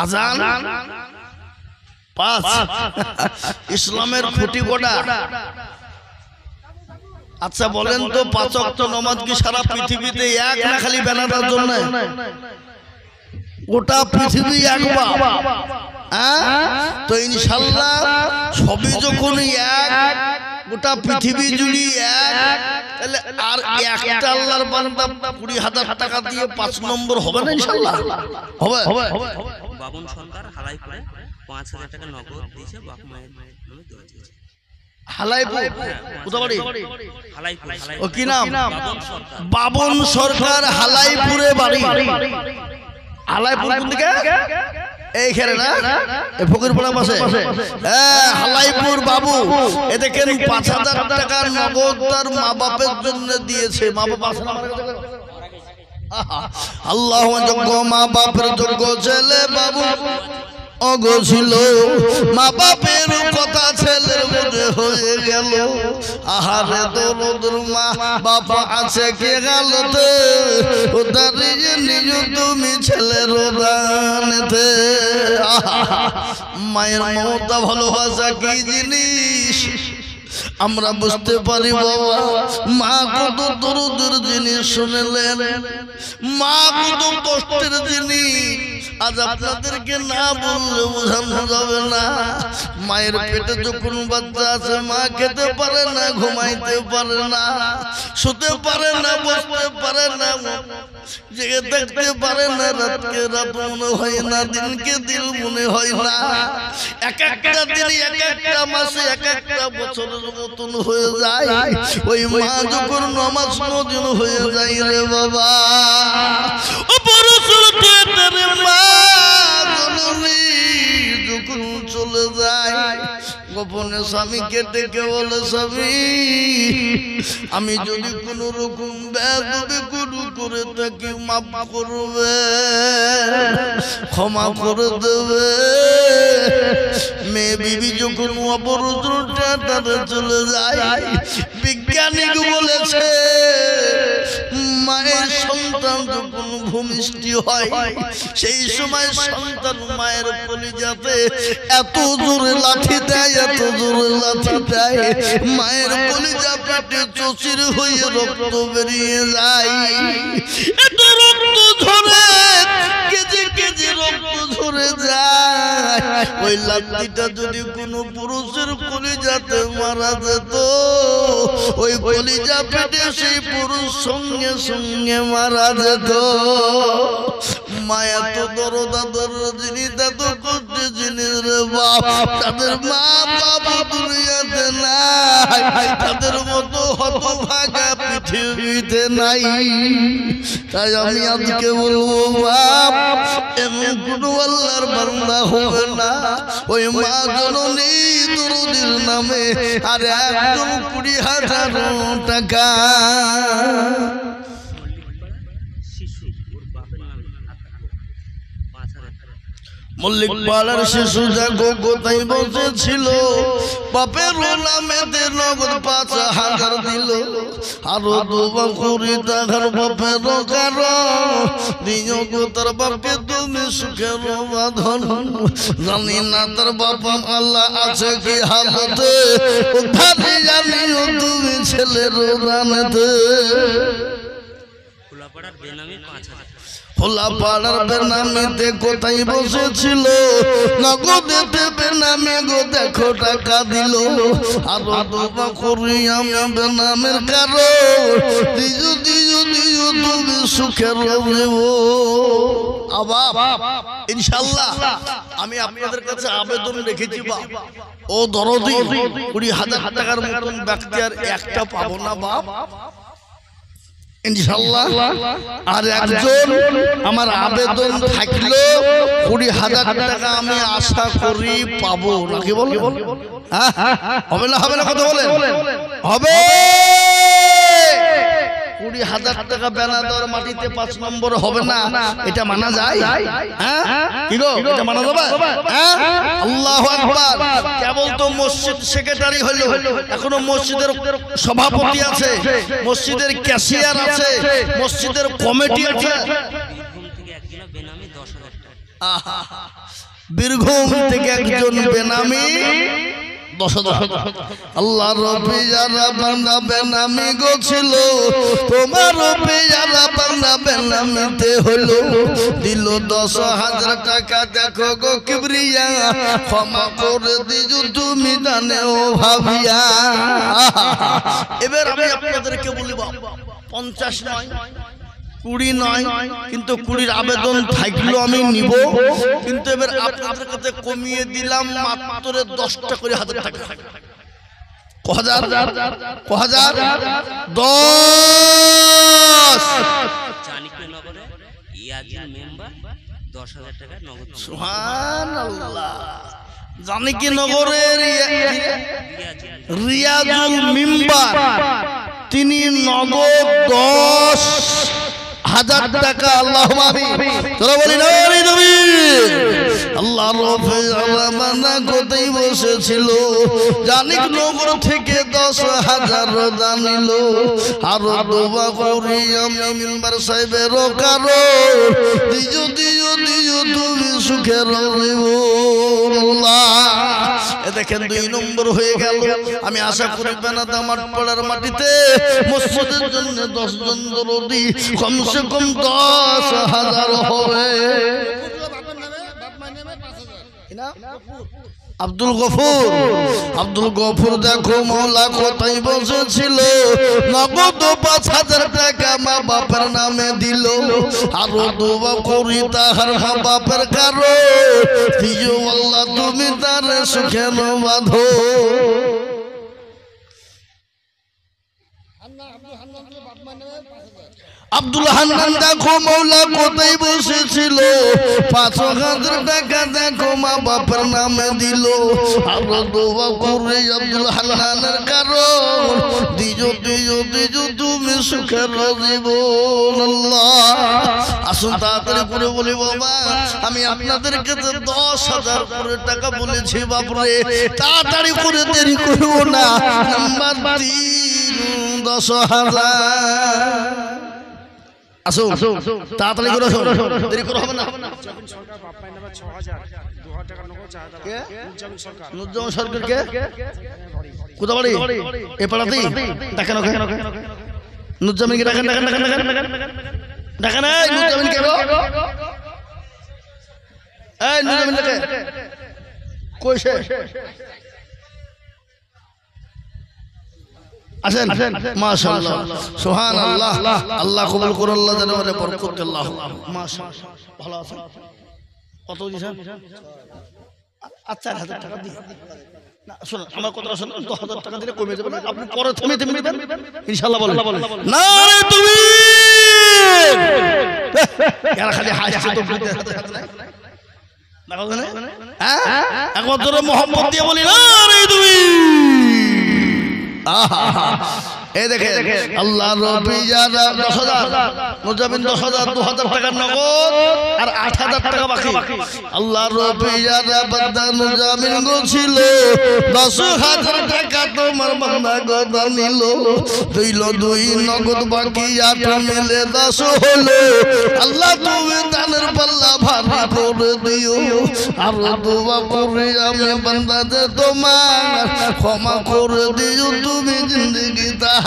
আজান 5 ইসলামের খুঁটি কটা আচ্ছা বলেন তো 5 ওয়াক্ত নামাজ কি সারা পৃথিবীতে এক না খালি বেনাদার জন্য গোটা পৃথিবী একবার তো ইনশাআল্লাহ সবই যখন এক গোটা পৃথিবী জুড়ে এক তাহলে আর একটা আল্লাহর বান্দা 20,000 টাকা দিয়ে 5 নম্বর হবে না ইনশাআল্লাহ হবে বাবন সরকার হালাইপুরে 5,000 টাকা নগদ দিয়েছে বাপ মায়ের নামে দেওয়া হয়েছে হালাইপুর কোথাবাড়ি হালাইপুর ও কি নাম বাবন সরকার হালাইপুরে বাড়ি হালাইপুর কোন দিকে এইখানে না এই ফকিরপাড়া পাশে হালাইপুর বাবু এ দেখেন 5,000 টাকা নগদ তার মা বাপের জন্য দিয়েছে মা বাপ আছে না আল্লাহ যোগ্য মা বাপের যোগ্য ছেলে বাবু অগো ছিল মা বাপের কথা ছেলের মধ্যে হয়ে গেল আহারে দরদর মা বাবা আছে কে গালতে ও দাঁড়িয়ে নিজ তুমি ছেলের দানেতে মায়ের মমতা ভালোবাসা কি জিনিস আমরা বুঝতে পারি বাবা মা কত দরদের জিনিস শুনলেন মা কত কষ্টের জিনিস আজ আপনাদেরকে না বললে বোঝানো যাবে না মায়ের পেটে যখন বাচ্চা আছে মা খেতে পারে না ঘুমাইতে পারে না শুতে পারে না বসতে পারে না জেগে থাকতে পারে না রাতকে রাত মনে হয় না দিনকে দিন মনে হয় না এক একটা দিন এক একটা মাসে এক একটা বছরের মতন হয়ে যায় ওই মা যখন নামাজ নদিন হয়ে যায় রে বাবা ও পরশুতে তোর মা জননী যখন চলে যায় গোপনে স্বামীকে ডেকে বলে, স্বামী আমি যদি কোন রকম বেয়াদবি করে থাকি মাফ করবে, ক্ষমা করে দেবে। মেয়ে বিবি যখন অপরজনটা তাদের চলে যায়, বিজ্ঞানিক বলেছে মায়ের সন্তান যখন ভূমিষ্ঠ হয় সেই সময় সন্তান মায়ের কলিজাতে এত জোরে লাথি দেয়, এত জোরে লাথি দেয়, মায়ের কলিজা পেটে চচির হয়ে রক্ত বেরিয়ে যায়। এত রক্ত ঝরে, কেজি কেজি রক্ত ঝরে যায়। ওই লাথিটা যদি কোনো পুরুষের কলিজাতে মারা যেত, ওই কলিজা পেটে সেই পুরুষ সঙ্গে সঙ্গে মারা যেত। মায়া তো দরদাদর জিনিস, এত করতে জিনিস রে বাপ, তাদের মা বাবা দুনিয়াতে নাই, তাদের মতো হতভাগা পৃথিবীতে নাই। তাই আমি আজকে বলবো বাপ, এমন কোন আল্লাহর বান্দা হবে না ওই মা জননী দরুদের নামে আর একদম 20,000 টাকা। মল্লিক পাড়ার শিশু জাগো কোথায় বসেছিল, বাপের নামেতে নগদ 5,000 দিল, আরো 2 কোটি টাকার বাপের কারণ দিও গো তার বাপকে তুমি সুখের বাঁধন। জানি না তার বাবা আল্লাহ আছে কি হালতে, উদ্ধারে জানিও তুমি ছেলের রানেতে। খোলাপাড়ার বেনামি 5,000, খোলা পাড়ার বেনামিতে কোথায় বসেছিল, নগদেতে বেনামি গো দেখো টাকা দিল, আরো 2 কোটি আমি বেনামের কারণ দিও দিও দিও তুমি সুখের রইব। আবাব ইনশাআল্লাহ আমি আপনাদের কাছে আবেদন রেখেছি বাপ, ও দরদি 20,000 টাকার মতন ব্যক্তি আর একটা পাবো না বাপ ইনশাআল্লাহ। আর একজন আমার আবেদন থাকলো 20,000 টাকা আমি আশা করি পাবো, নাকি বল? হ্যাঁ হবে না, হবে না, কথা বলেন হবে। 20,000 টাকা বেনা দেওয়ার মাটিতে 5 নম্বর হবে না, এটা মানা যায়? হ্যাঁ কি গো, এটা মানা যাবে? হ্যাঁ আল্লাহু আকবার। কেবল তো মসজিদ সেক্রেটারি হলো, এখনো মসজিদের সভাপতি আছে, মসজিদের ক্যাশিয়ার আছে, মসজিদের কমিটি আছে। বীরভূম থেকে একজন বেনামি 10,000। আল্লাহর পেয়ারা বান্দা বেনামি গো ছিল, তোমার পেয়ারা বান্দা বেনামিতে হলো, দিল 10,000 টাকা। দেখো গো কিবরিয়া, ক্ষমা করে দিও তুমি জানে ও ভাবিয়া। এবার আমি আপনাদেরকে বলি 50 নয় 20 নয়, কিন্তু 20 আবেদন থাকলো আমি নিব, কিন্তু এবার আপনাদের কাছে কমিয়ে দিলাম মাত্র 10টা করে 1,000 টাকা। 10,000 10 চাণক্যনগরে ইয়াজির মেম্বার 10,000 টাকা নগদ। সুবহানাল্লাহ। জানিকনগরের রিয়াজুল মেম্বার তিনি নগদ 10,000 টাকা। আল্লাহুম্মা আমিন। চলো বলি নবী নবী। আল্লাহর রফেমানা কোথায় বসেছিল, জানিকনগর থেকে 10,000 দানিল, আরো দোয়া করি আমি মেম্বার সাহেবের কারণ দিও দিও দিও তুমি সুখের রইব। এ দেখেন 2 নম্বর হয়ে গেল। আমি আশা করি বেনাদা মাঠ পড়ার মাটিতে মসজিদের জন্য 10 জন দরদি কমসে কম 10,000 হবে। আব্দুল গফুর দেখো মৌলা কোথায় বসেছিল, নগদ 5,000 টাকা মা বাপের নামে দিল, আরো দোয়া করি তাহার মা বাপের কারণ দিও আল্লাহ তুমি তার সুখে বাঁধো। আব্দুল হান্নান দেখো মৌলা কোথায় বসেছিল, 5,000 টাকা দেখো মা বাপের নামে দিল। আরো দোয়া করে আব্দুল হান্নানের কারণ দিজো দিজো দিজো তুমি সুখের জীবন। আল্লাহ আসুন তাড়াতাড়ি করে বলি বাবা, আমি আপনাদেরকে 10,000 করে টাকা বলেছি বাপরে, তাড়াতাড়ি করে দেরি করবো না। নাম্বার 3 10,000। আসো তাড়াতাড়ি করে আসো, দেরি করে হবে না। নুরজামান সরকার কে কোথা বাড়ি? এ পাড়াতেই দেখেন নুরজামিন কে দেখেন দেখেন দেখেন দেখেন দেখেন এই নুরজামিন কে গো? এই নুরজামিন কে কই সে? আসেন মাশাআল্লাহ সুবহানাল্লাহ, আল্লাহ কবুল করুন, আল্লাহ যেন বলে বরকত আল্লাহ। মাশাআল্লাহ ভালো আছেন? কত দিয়েছেন? আচ্ছা 1,000 টাকা দিই না। শুনুন আমার কথা শুনুন, 10,000 টাকা দিলে কমে যাবে না, আপনি পরে থেমে থেমে নেবেন ইনশাআল্লাহ। বলেন না রে তুমি এরা খালি হাসছে তো বুঝতে না ওখানে। হ্যাঁ একমাত্র মোহাম্মদ দিয়ে বলি না রে তুমি। এই দেখে আল্লাহ রবি যারা 10,000 নুরজামিন 10,000 2,000 টাকা নগদ আর 8,000 টাকা বাকি। আল্লাহ রবি যারা বান্দা নুরজামিন গো ছিল 10,000 টাকা তোমার বান্দা গদা নিল, দিল 2 নগদ বাকি 8 মিলে 10 হলো। আল্লাহ তুমি দানের পাল্লা ভারী করে দিও, আর দোয়া করে আমি বান্দা যে তোমার ক্ষমা করে দিও তুমি জিন্দেগি তাহার।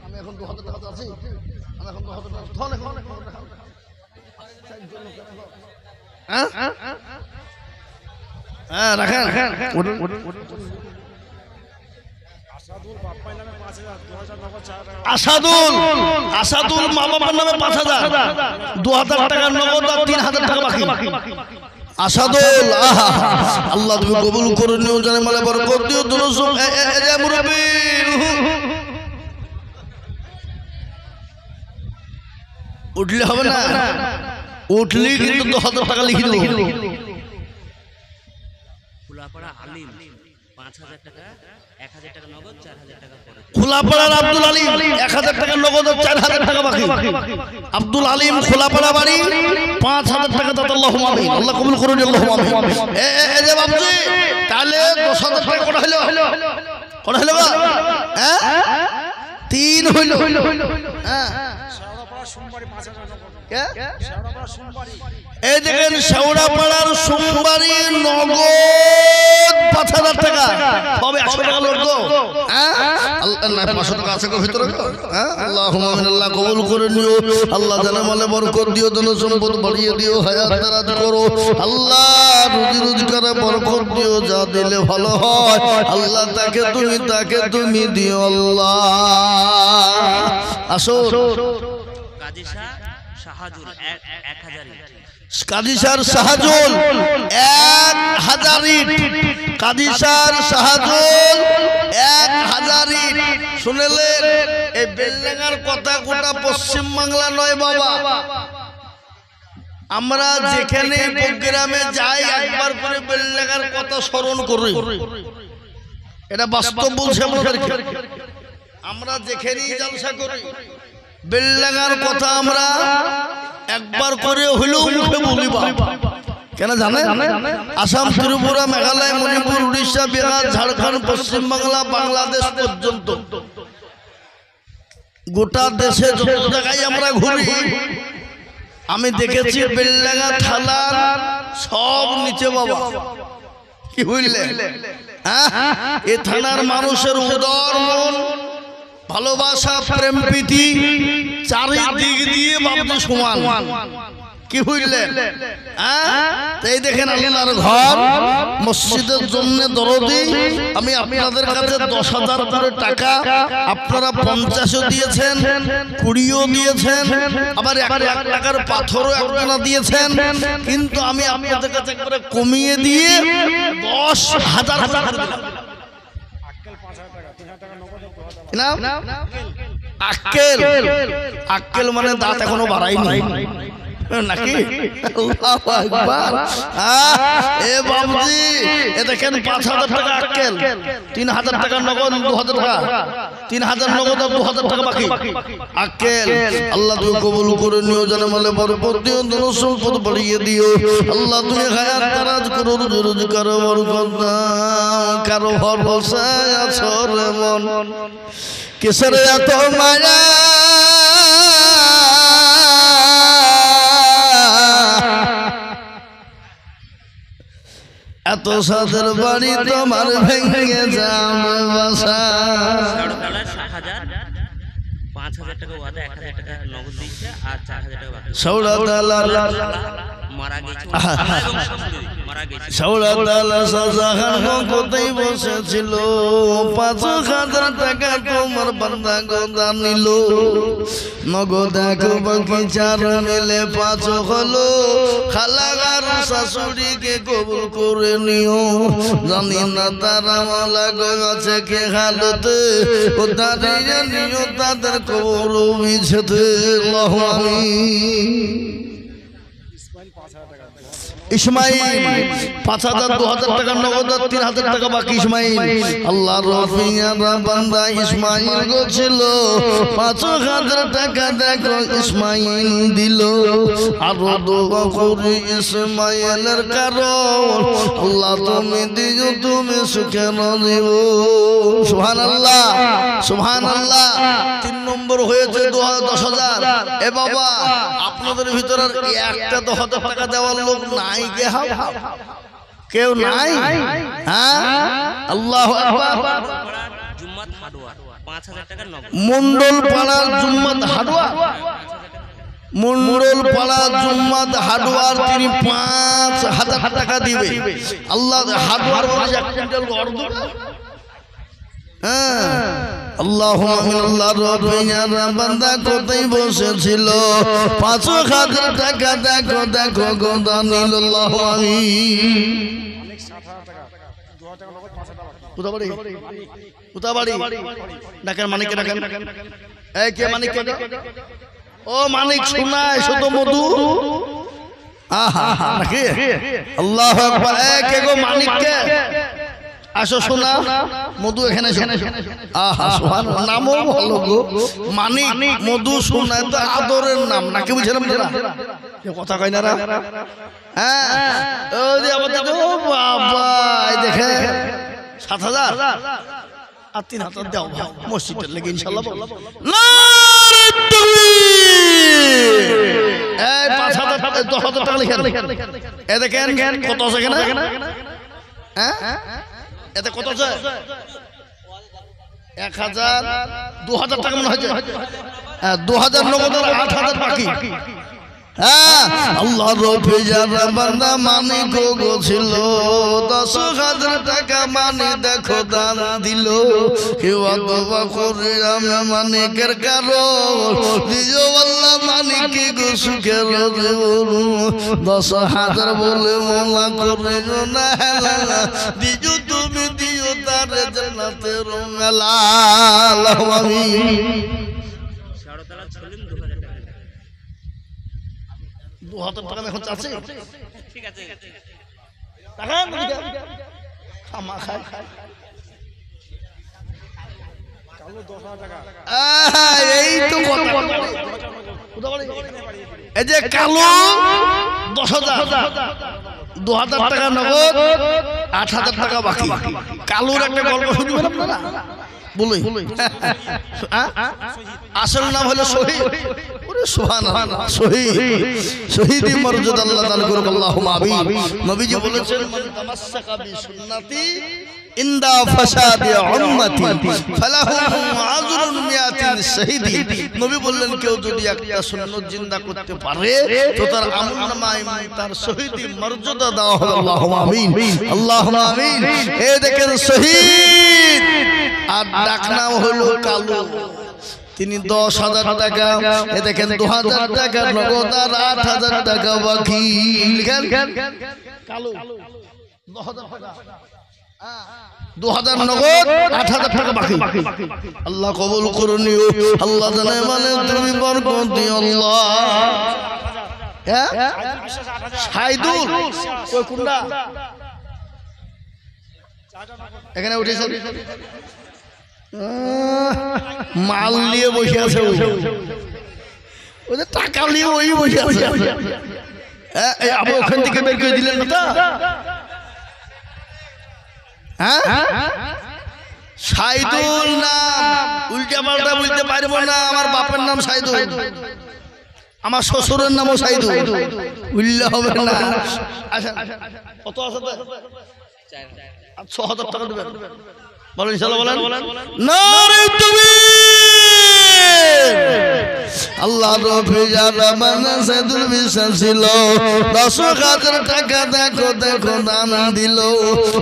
আমি এখন 2,000 টাকা আছি, আমি এখন 2,000 টাকা হ্যাঁ রাখেন। আসাদুল মা বাবার নামে 5,000, 2,000 টাকা নগদ আর 3,000 টাকা বাকি। আসাদুল আল্লাহ তুমি কবুল করে নিও, জানে মালে বরকত দিও। দুরুসুম এ মুরব্বি উঠলে হবে না, উঠলি কিন্তু 2,000 টাকা লিখে দেবো। ফুলাপাড়া আলিম 5,000 টাকা, 1,000 টাকা নগদ, 4,000 টাকা পরে। খোলাপাড়ার আব্দুল আলিম 1,000 টাকা নগদ, 4,000 টাকা বাকি। আব্দুল আলিম খোলাপাড়া বাড়ি 5,000 টাকা দাদা। আল্লাহুম্মা আমিন, আল্লাহ কবুল করুন আল্লাহুম্মা আমিন। এই যে বাবজি তাহলে 10,000 টাকা কত হলো? কত হলো গো? হ্যাঁ 3 হলো। হ্যাঁ এই দেখেন শেওড়াপাড়ার সোমবারি নগদ 5,000 টাকা। তবে 100 টাকা লোক গো। হ্যাঁ আল্লাহ 500 টাকা আছে গো ভিতরে গো। হ্যাঁ আল্লাহুম্মা আমিন, আল্লাহ কবুল করে নিও। আল্লাহ জানে মালে বরকত দিও, ধন সম্পদ বাড়িয়ে দিও, হায়াত দারাজ করো। আল্লাহ রুজি রোজগারে বরকত দিও, যা দিলে ভালো হয় আল্লাহ তাকে তুমি দিও আল্লাহ। আসো কাজী শাহাজুল 1,000 ইট। কাজী শাহাজুল 1,000 ইট। কাজী শাহাজুল 1,000 ইট। শুনলেন? এই বেলডাঙ্গার কথা গোটা পশ্চিম বাংলা নয় বাবা, আমরা যেখানে প্রোগ্রামে যাই একবার করে বেলডাঙ্গার কথা স্মরণ করি। এটা বাস্তব বলছে আমাদেরকে। আমরা যেখানেই জলসা করি বেলডাঙ্গার কথা আমরা একবার করে হইলেও মুখে বলিবা। কেন জানেন? আসাম, ত্রিপুরা, মেঘালয়, মণিপুর, উড়িষ্যা, বিহার, ঝাড়খণ্ড, পশ্চিমবাংলা, বাংলাদেশ পর্যন্ত গোটা দেশে যত জায়গায় আমরা ঘুরি আমি দেখেছি বেলডাঙ্গা থানার সব নিচে বাবা। কি বুঝলে? হ্যাঁ এই থানার মানুষের উদার মন, ভালোবাসা, প্রেম প্রীতি চারিদিক দিয়ে বাবু সমান। কি বুঝলেন? এই দেখেন আল্লাহর ঘর মসজিদের জন্য দরদি। আমি আপনাদের কাছে 10,000 করে টাকা, আপনারা 50ও দিয়েছেন, 20ও দিয়েছেন, আবার 1,00,000 টাকার পাথরও আপনারা দিয়েছেন। কিন্তু আমি আপনাদের কাছে একবারে কমিয়ে দিয়ে 10,000 করে দিলাম। কি নাম? আক্কেল। আক্কেল মানে দাঁত এখনো বাড়াইনি নাকি? আল্লাহু আকবার। এ বাবুজি, এ দেখেন ৫,০০০ টাকা আক্কেল, ৩,০০০ টাকা নগদ, ২,০০০ টাকা, ৩,০০০ নগদ আর ২,০০০ টাকা বাকি। আক্কেল আল্লাহ তুমি কবুল করে নিও, জানে মালে বরকত দিও, ধন সম্পদ বাড়িয়ে দিও। আল্লাহ তুমি হায়াত দারাজ করো, রোজ করো, বরকত দাও। কারো ভরসায় আছো রে মন, কিসের এত মায়া? এত সাদের বাড়ি তোমার ভেঙে যাবে বাসা। ৫,০০০ টাকা ওয়াদা, ১,০০০ টাকা নগদ দিয়েছে আর ৪,০০০ টাকা বাকি। মারা গেছে, কোথায় বসেছিল? ৫,০০০ টাকা তোমার বান্দা গোদা নিল, নগদ এক বাকি ৪ মিলে ৫ হলো। খালাগার শাশুড়িকে কবুল করে নিও, জানি না তারা মালা গেছে কে হালতে, ও দাঁড়িয়ে নিও তাদের কবর মিছেতে। ইসমাইল ৫,০০০, ২,০০০ টাকা নগদ, ৩,০০০ টাকা বাকি। ইসমাইল আল্লাহর রফিয়ারা বান্দা ইসমাইল ছিল, ৫,০০০ টাকা দেখো ইসমাইল দিল। আরো দোয়া করি ইসমাইলের কারণ, আল্লাহ তুমি দিও, তুমি সুখে দিব। সুবহানাল্লাহ, সুবহানাল্লাহ। ৩ নম্বর হয়েছে ১০,০০০। এ বাবা, আপনাদের ভিতরে একটা ১০,০০০ টাকা দেওয়ার লোক নাই? কেউ নাই? হ্যাঁ, আল্লাহু আকবার। জুম্মাত হাডুয়ার ৫,০০০ টাকা নগদ। মন্ডল পাড়ার জুম্মাত হাডুয়ার, মন্ডল পাড়া জুম্মাত হাডুয়ার, তিনি ৫,০০০ টাকা দিবে। আল্লাহ হাডুয়ার বলে ১ কুইন্টাল অর্ধ। আল্লাহুম্মা আমিন। আল্লাহর রফিয়ারা বান্দা কোথায় বসেছিল? ৫,০০০ টাকা দেখো দেখো গোদা নিল। আল্লাহু আমিন। উতাবাড়ি ডাকেন, মানিককে ডাকেন। এই কে মানিককে? ও মানিক শোনায় শুধু মধু। আহা নাকি? আল্লাহু আকবার। এই কে গো মানিককে? আসো শোনা, মধু এখানে। আহা সুবহানাল্লাহ, নামও ভালো গো, মানিক। মধু শোনা তো আদরের নাম নাকি? বুঝলাম না, কথা কয় না। হ্যাঁ, ওই যে আমাদের বাবা দেখে ৭,০০০ আর ৩,০০০ দাও মসজিদের লেগে ইনশাআল্লাহ। এই ৫,০০০, ১০,০০০ টাকা লিখেন। এ দেখেন কত আছে এখানে? হ্যাঁ, এতে কত আছে? ১,০০০, ২,০০০ টাকা মনে হয়েছে। ২,০০০ নগদ, ৮,০০০ বাকি। আল্লাহর রফিয়ারা বান্দা মানিক গো ছিল, ১০,০০০ টাকা মানি দেখো দান দিল। কেউ দোয়া করে আমি মানিকের কারণ, দিও আল্লাহ মানিক গো সুখের জীবন। ১০,০০০ বলে মোলা করে না, দিও তুমি দিও তার জান্নাতের মেলা। আল্লাহু আমিন। শাড়তলা ছিলেন ২,০০০ টাকা। ২,০০০ টাকা এখন চাচ্ছে। ঠিক আছে, টাকা খামা খায়। এই তো কথা। এই যে কালো ১০,০০০, ২,০০০ টাকা নগদ, ৮,০০০ টাকা বাকি। কালোর একটা গল্প শুনবেন আপনারা? বলি, আসল নাম হলো শহীদ। সুবহানাল্লাহ, শহীদ, শহীদি মর্যাদা আল্লাহ দান করুন। আল্লাহুম্মা আমিন। নবীজি বলেছেন, মান তামাসসাকা বিসুন্নতি ইনদা ফাসাদি উম্মতি ফালাহু আজরুন মিয়াতিন শাহীদিন। নবী বললেন, কেউ যদি একটা সুন্নাত জিন্দা করতে পারে তো তার আমলনামায় তার শহীদি মর্যাদা দেওয়া হবে। আল্লাহুম্মা আমিন, আল্লাহুম্মা আমিন। এই দেখেন শহীদ, আর ডাকনাম হলো কালু। তিনি ১০,০০০ টাকা, এ দেখেন ২,০০০ টাকা নগদ আর ৮,০০০ টাকা বাকি। লিখেন কালু ১০,০০০ টাকা। 2000 নগদ 8000 টাকা বাকি আল্লাহ কবুল করে নিও আল্লাহ জানে মানে তুমি বরকত দিও আল্লাহ হ্যাঁ সাইদুল কই কোনটা এখানে উঠেছে মাল নিয়ে বসে আছে ওই যে টাকা নিয়ে ওই বসে আছে এই আপনি ওখান থেকে বের করে দিলেন না হ্যাঁ সাইদুল নাম উল্টা পাল্টা বলতে পারবো না আমার বাপের নাম সাইদুল আমার শ্বশুরের নামও সাইদুল উল্লা হবে না আচ্ছা কত আছে 6000 টাকা দেবেন বলেন ইনশাআল্লাহ বলেন নারে তুমি আল্লাহ রফি যারা বানাসে দুর্বিশ্বাস ছিল 10,000 টাকা দেখো দান দিল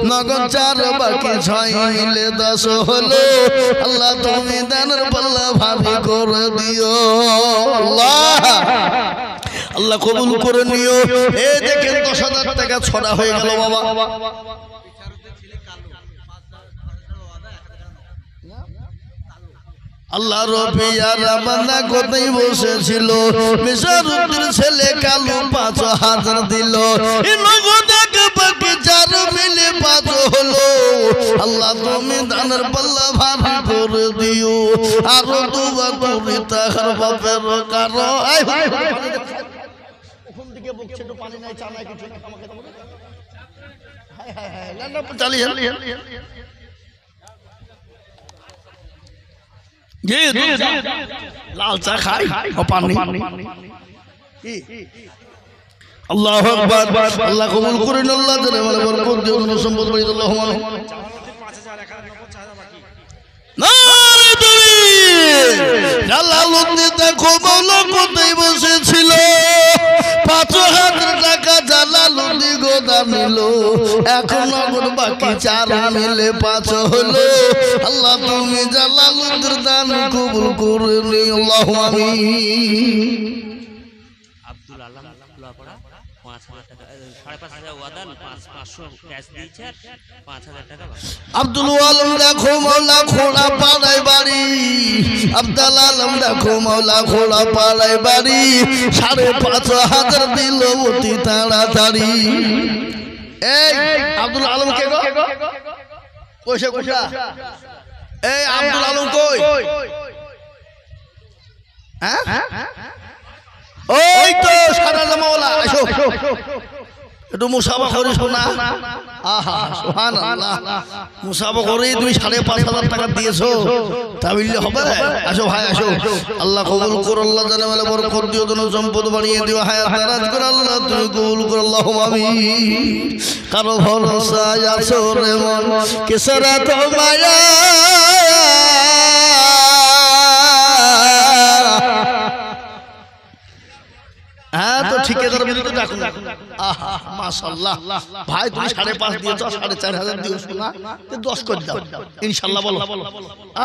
নগদ 4 বাকি 6 মিলে 10 হলো আল্লাহ তুমি দানের পাল্লা ভারী করে দিও আল্লাহ আল্লাহ কবুল করে নিও এই দেখেন 10,000 টাকা ছড়া হয়ে গেল বাবা আল্লাহ রবিয়ারা বান্দা কোথায় বসেছিল মিশরুদ্দিন ছেলে কালু 5,000 দিল নগদ বাকি 4 মিলে 5 হলো আল্লাহ তুমি দানের পাল্লা ভারী করে দিও আর দুয়া করি তাহার বাপের কারো ওখান থেকে বকছে তো পানি নাই চা নাই কিছু আমাকে হায় হায় হায় না চালিয়ে লাল চা খাই পানি আল্লাহু আকবার আল্লাহ কবুল করেন আল্লাহ জানে মানে বরকত দিও সম্পদ বাড়ি আল্লাহু আকবার 5000 নারে তাকবীর জালালউদ্দিন দেখো মাওলা কোথায় বসেছিল 5,000 টাকা জালালউদ্দিন গোদাম নিল এখন নগদ বাকি 4 মিলে 5 হলো আল্লাহ তুমি জালালউদ্দিন দান কবুল করে নিও আল্লাহু আমিন আব্দুল আলম কুলাপাড়া 5,000 টাকা 5,500 ওয়াদান 500 ক্যাশ দিয়েছে 5,000 টাকা আব্দুল আলম দেখো মাওলা খোলা পাড়ায় বাড়ি আব্দুল আলম দেখো মাওলা খোলা পাড়ায় বাড়ি 5,500 দিল অতি তাড়াতাড়ি এই আব্দুল আলম কে গো কইছে কোথা এই আব্দুল আলম কই হ্যাঁ ওই তো সারা জামাওয়ালা আসো একটু মুসাফা করিস না আহা সুবহানাল্লাহ মুসাফা করে তুমি 5,500 টাকা দিয়েছো তা বললে হবে আসো ভাই আসো আল্লাহ কবুল করো আল্লাহ জানে বলে বরকত দিও জন সম্পদ বাড়িয়ে দিও হায়াত দারাজ করে আল্লাহ তুমি কবুল করো আল্লাহুম্মা আমিন কারো ভরসা আছো রে মন কিসরা তো মায়া হ্যাঁ তো ঠিকাদার বলি তো ডাকুন আহা মাশাআল্লাহ ভাই তুমি 5.5 দিয়েছো 4,500 দিয়েছো না 10 করে দাও ইনশাআল্লাহ বলো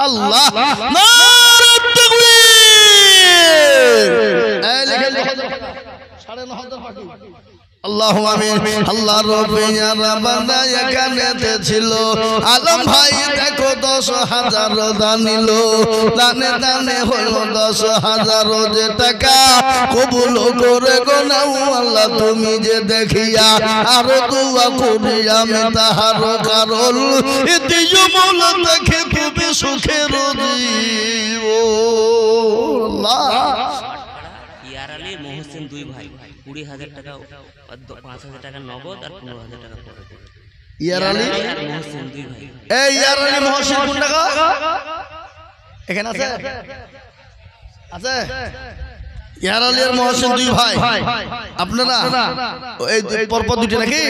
আল্লাহ নারে তাকবীর এই লিখে 9,500 বাকি আল্লাহু আমিন আল্লাহ রবিয়ারা বান্দা এখানেতে ছিল আলম ভাই দেখো 10,000 দান নিল দানে দানে হলো 10,000 যে টাকা কবুল করে গো নাও আল্লাহ তুমি যে দেখিয়া আর দোয়া করি আমি তাহার কারণ দিও মওলা দেখে খুব সুখের জীব আল্লাহ ইয়ার আলী মহসিন দুই ভাই 20,000 টাকা 5,000 টাকা নগদ আর 15,000 টাকা পরে ইয়ার আলী আর মহসিন দুই ভাই এই ইয়ার আলী মহসিন কোন টাকা এখানে আছে আছে ইয়ার আলী আর মহসিন দুই ভাই আপনারা এই পরপর দুটো নাকি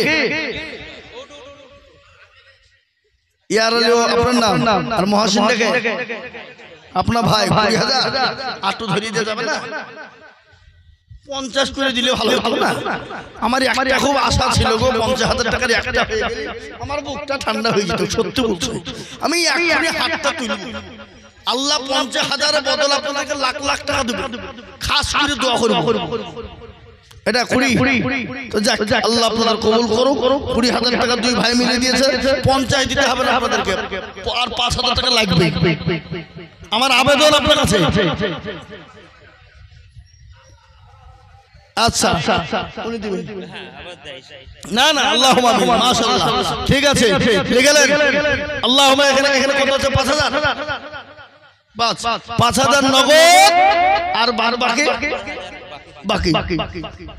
ইয়ার আলী আপনার নাম আর মহসিন দেখে আপনার ভাই 20,000 আটু ধরিয়ে দিয়ে যাবে না 50 করে দিলে ভালো হতো না আমার একটা খুব আশা ছিল গো 50,000 টাকার একটা হয়ে গেলে আমার বুকটা ঠান্ডা হয়ে যেত সত্যি বলছি আমি এখনই হাতটা তুলব আল্লাহ 50,000 এর বদলে আপনাকে লাখ লাখ টাকা দেবে খাস করে দোয়া করব এটা 20 তো যাক আল্লাহ আপনাদের কবুল করুক 20,000 টাকা দুই ভাই মিলে দিয়েছে 50 দিতে হবে না আপনাদেরকে আর 5,000 টাকা লাগবে আমার আবেদন আপনার কাছে আচ্ছা উনি দিবেন না না আল্লাহুম্মা আমিন মাশাআল্লাহ ঠিক আছে লিখলেন আল্লাহুম্মা এখানে কত আছে 5,000 বাস 5,000 নগদ আর বাকি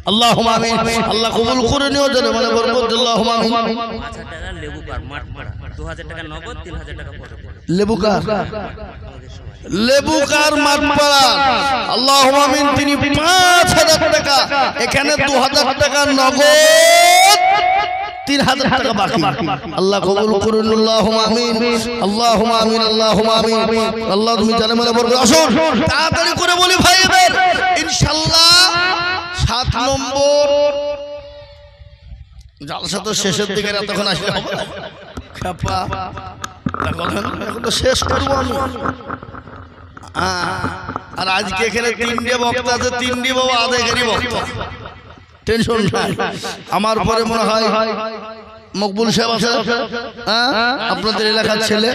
আল্লাহুম্মা আমিন আল্লাহ কবুল করে নিও জানে মানে বরকত আল্লাহুম্মা আমিন 5,000 টাকা লেবু কার মাঠ পাড়া 2,000 টাকা নগদ 3,000 টাকা পরে লেবুকার মাঠপাড়া আল্লাহুম্মা আমিন তিনি 5,000 টাকা এখানে 2,000 টাকা নগদ 3,000 টাকা বাকি আল্লাহ কবুল করুন আল্লাহুম্মা আমিন আল্লাহুম্মা আমিন আল্লাহুম্মা আমিন আল্লাহ তুমি জানে মানে বরকত আসুন তাড়াতাড়ি করে বলি ভাইদের ইনশাআল্লাহ 7 নম্বর জালসা তো শেষের দিকে তখন আসলে হবে খাপা এখন তো শেষ করবো আমি আর আজকে এখানে 3টে বক্তা আছে 3টে বাবা আদায়কারী বক্তা টেনশন নাই আমার পরে মনে হয় মকবুল সাহেব আছে আপনাদের এলাকার ছেলে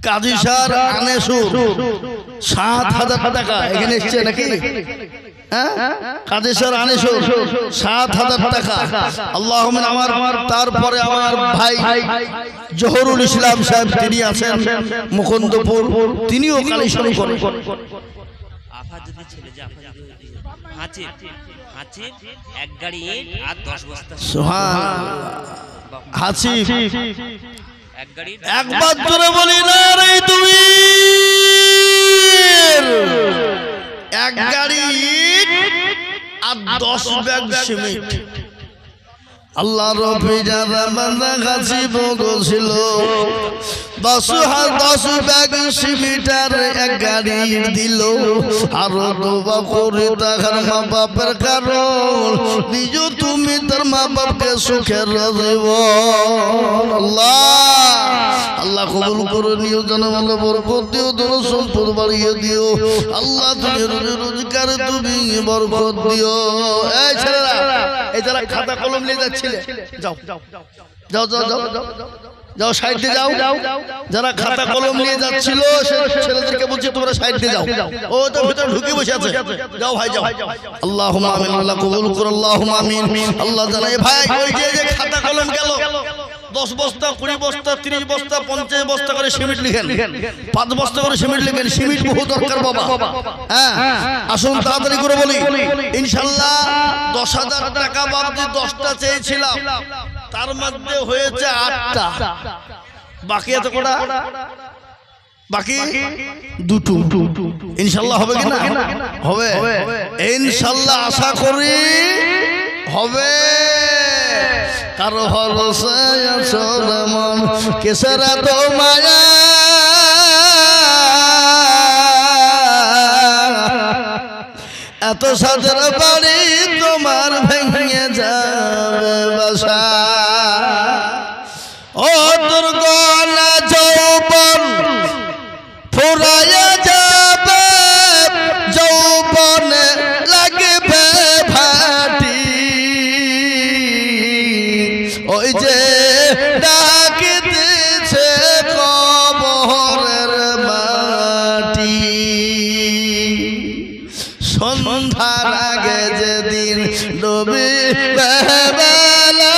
কাজী স্যার আনেসুর 7,000 টাকা এখানে এসছে নাকি কাজী স্যার আনেসুর 7,000 টাকা আল্লাহুম্মা আমার তারপরে আমার ভাই জহরুল ইসলাম সাহেব তিনি আছেন মুকুন্দপুর তিনিও কালেকশন করেন আফা যদি ছেলে যে আফা যদি হাসিব এক গাড়ি ইট আর 10 বস্তা সুবহানাল্লাহ হাসিব এক গাড়ি একবার জোরে বলি না রে তুই এক গাড়ি ইট আর 10 ব্যাগ সিমেন্ট আল্লাহ রবি যারা বান্দা হাসিব গছিল 10 ব্যাগ সিমেন্টের এক গাড়ি দিল আর দোয়া করে তাহার মা বাপের কারণ নিজ তুমি তার মা বাপকে সুখের দেব আল্লাহ কবুল করে নিও জানামালে বরকত দিও ধন সম্পদ বাড়িয়ে দিও আল্লাহ তুমি রোজগার তুমি বরকত দিও এই ছেলেরা এই যারা খাতা কলম নিয়ে যাচ্ছিলে যাও যাও যাও যাও যাও সাইডে যাও যারা খাতা কলম নিয়ে যাচ্ছিল ছেলেদেরকে বলছি তোমরা সাইডে যাও ও তো ভিতরে ঢুকে বসে আছে যাও ভাই যাও আল্লাহুম্মা আমিন আল্লাহ কবুল করো আল্লাহুম্মা আমিন আল্লাহ জানাই ভাই ওই যে খাতা কলম গেল 10 বস্তা 20 বস্তা 30 বস্তা 50 বস্তা করে সিমেন্ট লিখেন 5 বস্তা করে সিমেন্ট লিখেন সিমেন্ট বহু দরকার বাবা হ্যাঁ আসুন তাড়াতাড়ি করে বলি ইনশাআল্লাহ 10,000 টাকা বাবদি 10টা চেয়েছিলাম তার মধ্যে হয়েছে 8টা বাকি এত কটা বাকি দুটো ইনশাআল্লাহ হবে কি না হবে ইনশাআল্লাহ আশা করি হবে কারো ভরসা আছো মন কেসরা তো মায়া এত সাদের বাড়ি তোমার ভেঙে যাবে বাসা ও দুর্গনা যৌবন ফুরাইয়া যাবে যৌবনে লাগবে ভাটি ওই যে ডাকি দিছে কবরের মাটি সন্ধ্যার আগে যেদিন ডুবে বেলা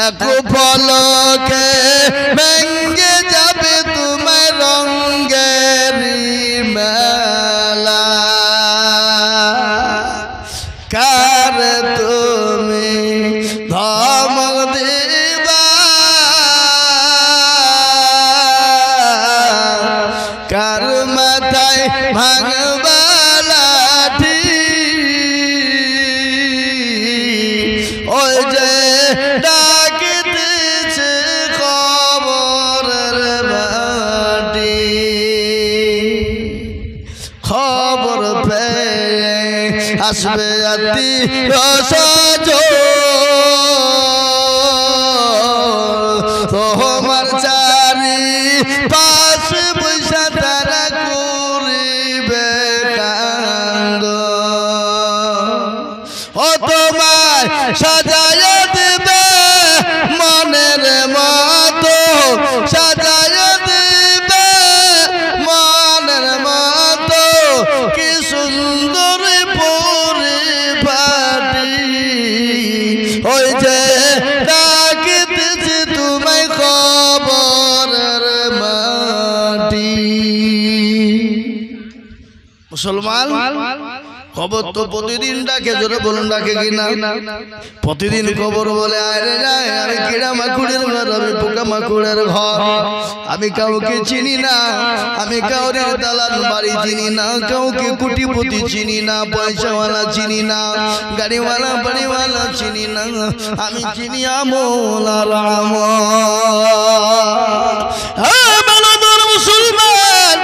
এক পলকে ভেঙে যাবে তোমার রঙের মেলা কার তুমি ধমক দিবা কার মাথায় ভাঙবা লাঠি ওই যে ডাকিতেছে খবরের মাটি খবর পেয়ে আসবে তোমার চারি পাশে বৈশা তারা করিবে কান্দ ও তোমায় সাজায় দিবে মনের মতো সাজায় দিবে মনের মতো কি সুন্দর পরিপাটি ওই যে ডাকিতেছি তোমায় খবরের মাটি মুসলমান কবর তো প্রতিদিন ডাকে জোরে বলুন ডাকে কিনা প্রতিদিন কবর বলে আরে যায় আমি কিড়া মাকুড়ের ঘর আমি পোকা মাকুড়ের ঘর আমি কাউকে চিনি না আমি কাউরে দালান বাড়ি চিনি না কাউকে কোটিপতি চিনি না পয়সাওয়ালা চিনি না গাড়িওয়ালা বাড়িওয়ালা চিনি না আমি চিনি আমল আর আমল মুসলমান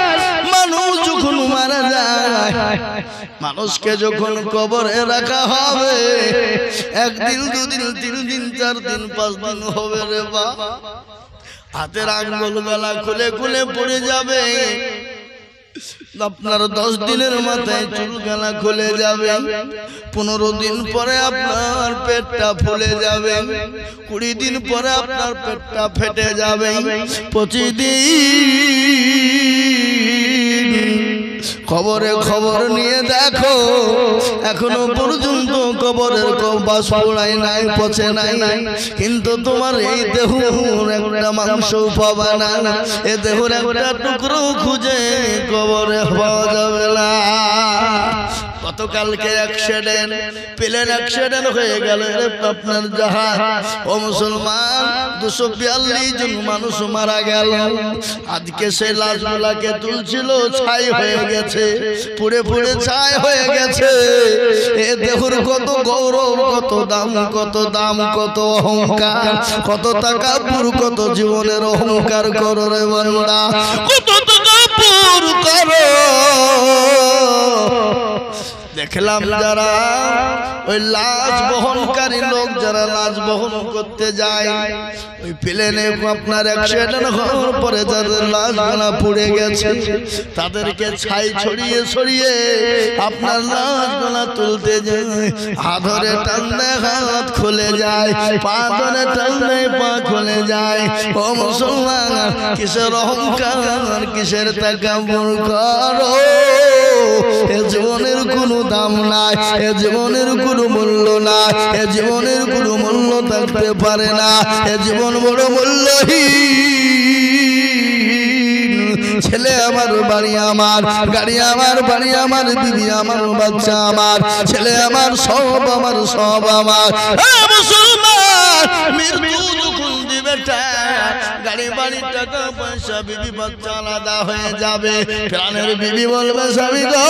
মানুষ যখন মারা যায় মানুষকে যখন কবরে রাখা হবে একদিন দুদিন 3 দিন 4 দিন 5 দিন হবে রে বা হাতের আঙ্গুল গলা খুলে খুলে পড়ে যাবে আপনার 10 দিনের মাথায় চুল গলা খুলে যাবে 15 দিন পরে আপনার পেটটা ফুলে যাবে 20 দিন পরে আপনার পেটটা ফেটে যাবে 25 দিন খবরে খবর নিয়ে দেখো এখনো পর্যন্ত কবরের বাস পোড়ায় নাই পচে নাই কিন্তু তোমার এই দেহুর একটা মাংস পাবা না এ দেহুর একটা টুকরো খুঁজে কবরে পাওয়া যাবে না গতকালকে অ্যাক্সিডেন্ট প্লেন অ্যাক্সিডেন্ট হয়ে গেল আপনার জাহাজ ও মুসলমান 242 জন মানুষ মারা গেল আজকে সেই লাশগুলাকে তুলছিল ছাই হয়ে গেছে পুড়ে পুড়ে ছাই হয়ে গেছে এ দেহুর কত গৌরব কত দাম কত অহংকার কত টাকা পুর কত জীবনের অহংকার করো রে বান্দা কত টাকা পুর করো দেখলাম যারা ওই লাশ বহনকারী লোক যারা লাশ বহন করতে যায় ওই প্লেনে আপনার অ্যাক্সিডেন্ট হওয়ার পরে যাদের লাশগুলা পুড়ে গেছে তাদেরকে ছাই ছড়িয়ে ছড়িয়ে আপনার লাশগুলা তুলতে যায় হাত ধরে টানলে হাত খুলে যায় পা ধরে টানলে পা খুলে যায় ও মুসলমান কিসের অহংকার কিসের তাকাব্বুর করো এ জীবনের কোনো দাম নাই এ জীবনের কোনো মূল্য নাই এ জীবনের কোনো মূল্য থাকতে পারে না এ জীবন বড় মূল্যহীন ছেলে আমার বাড়ি আমার গাড়ি আমার বাড়ি আমার বিবি আমার বাচ্চা আমার ছেলে আমার সব আমার মুসলমান মৃত্যু যখন দিবে গাড়ি বাড়ি টাকা পয়সা বিবি বাচ্চা আলাদা হয়ে যাবে প্রাণের বিবি বলবে স্বামী গো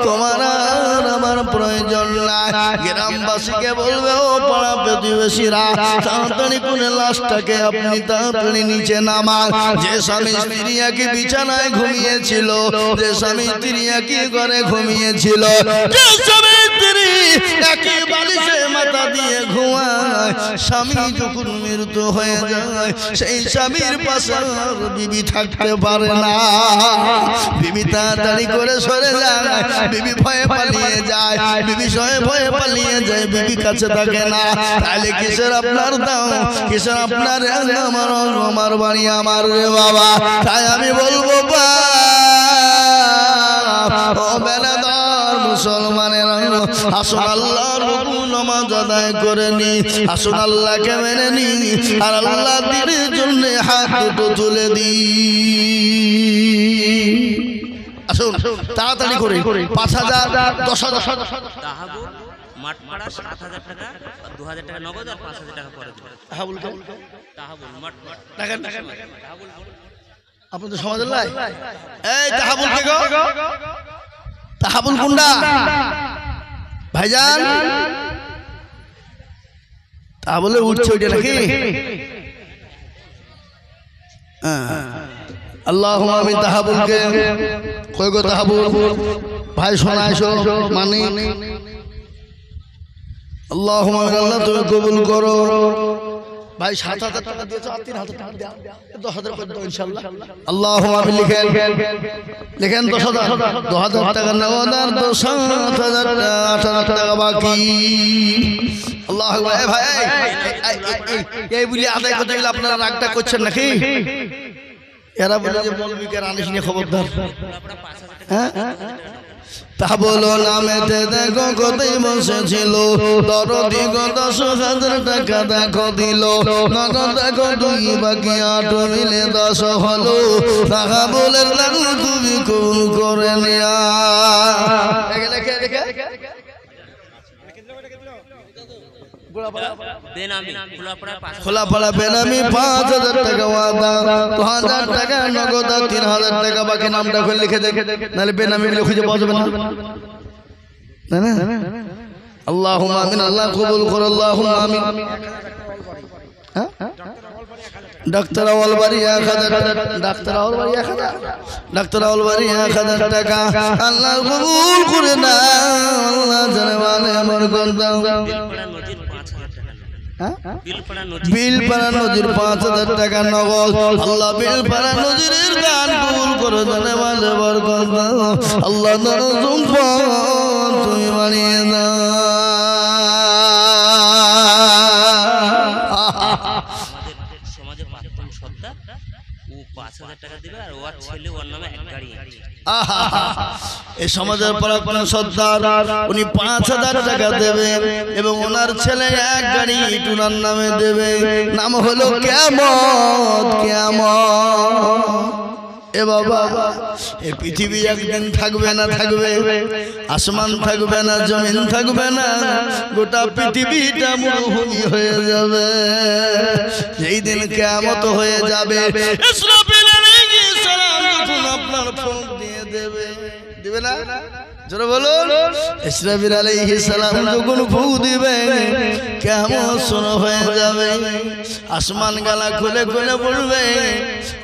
তোমার আর আমার প্রয়োজন নাই গ্রামবাসীকে বলবে ও পাড়া প্রতিবেশীরা তাড়াতাড়ি করে লাশটাকে আপনি তাড়াতাড়ি নিচে নামান যে স্বামী স্ত্রী একই বিছানায় ঘুমিয়েছিল যে স্বামী স্ত্রী একই ঘরে ঘুমিয়েছিল যে স্বামী স্ত্রী একই বালিশে মাথা দিয়ে ঘুমায় স্বামী যখন মৃত্যু হয়ে যায় সেই স্বামীর পাশে আর বিবি থাকতে পারে না বিবি তাড়াতাড়ি করে সরে যায় বিবি ভয়ে পালিয়ে যায় বিবি ভয়ে পালিয়ে যায় বিবি কাছে থাকে না তাহলে কিসের আপনার দাও কিসের আপনার আমার বাড়ি আমার রে বাবা তাই আমি বলবো ও বেলাদার মুসলমানের আসুন আল্লাহর হুকুম নামাজ আদায় করে নি আসুন আল্লাহকে মেনে নি আর আল্লাহ দ্বীনের জন্য হাত দুটো তুলে দি আসুন তাড়াতাড়ি করে 5,000 10,000 তাহাবুল মাঠপাড়া 7,000 টাকা 2,000 টাকা নগদ আর 5,000 টাকা পরে দেব তাহাবুল টাকা তাহাবুল আপনাদের সমাজের লাই এই তাহাবুল কে গো তাহাবুল কোনটা ভাইজান তাহাবুলে উঠছে ওইটা নাকি আল্লাহুম্মা আমিন তাহাবুলকে কই গো তাহাবুল ভাই শোনাইছো মানে আল্লাহুম্মা আমিন আল্লাহ তুমি কবুল করো ভাই 7,000 টাকা দিয়েছো আর 3,000 টাকা দাও 10,000 করে দাও ইনশাআল্লাহ আল্লাহুম্মা আমিন লিখেন লিখেন 10,000 2000 টাকা নগদ আর 7,000 টাকা বাকি আল্লাহু আকবার এ ভাই এই বলি আদায় করতে গেলে আপনারা রাগটা করছেন নাকি এরা বলে যে মৌলবীকে রানিস নিয়ে খবরদার হ্যাঁ তা বলো নামেতে দেখো কোথায় বসেছিল দরদি গো 10,000 টাকা দেখো দিল নগদ দেখো 2 বাকি 8 মিলে 10 হলো টাকা বলে তুমি কবুল করে নিয়া দেখে খোলাপাড়া বেনামি 5,000 টাকা ওয়াদা 2,000 টাকা নগদ 3,000 টাকা বাকি নামটা করে লিখে দেখে নাহলে বেনামি গুলো খুঁজে পাওয়া যাবে না আল্লাহুম্মা আমিন আল্লাহ কবুল করো আল্লাহুম্মা আমিন ডাক্তার আওয়াল বাড়ি 1,000 ডাক্তার আওয়াল বাড়ি 1,000 ডাক্তার আওয়াল বাড়ি 1,000 টাকা আল্লাহ কবুল করে না আল্লাহ জানে মানে বরকত দাও বিলপাড়া নদীর 5,000 টাকা নগদ আল্লাহ বিলপাড়া নদীর দান কবুল করে জানে মানে বরকত দাও আল্লাহ তুমি বানিয়ে দাও এই সমাজের প্রাক্তন সর্দার উনি 5,000 টাকা দেবে এবং ওনার ছেলে এক গাড়ি টুনার নামে দেবে নাম হলো কিয়ামত এ বাবা এই পৃথিবী একদিন থাকবে না থাকবে আসমান থাকবে না জমিন থাকবে না গোটা পৃথিবীটা মরুভূমি হয়ে যাবে যেই দিন কিয়ামত হয়ে যাবে ইসরাফিল আলাইহিস সালাম যখন আপনার ফোন দিয়ে দিবে না জোরে বলুন ইসরাফিল আলাইহিস সালাম যখন ফু দিবে কিয়ামত শুরু হয়ে যাবে আসমান গালা খুলে খুলে পড়বে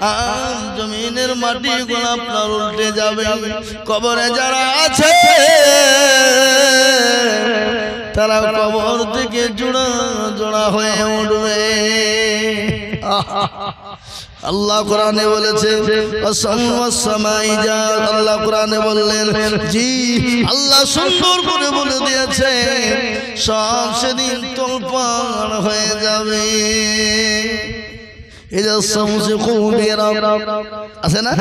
আর জমিনের মাটি গুলো আপনার উল্টে যাবে কবরে যারা আছে তারা কবর থেকে জোড়া জোড়া হয়ে উঠবে আল্লাহ কোরআনে বলেছে আল্লাহ কোরআনে বললেন জি আল্লাহ সুন্দর করে বলে দিয়েছে সব সেদিন তোলপাড় হয়ে যাবে আছে না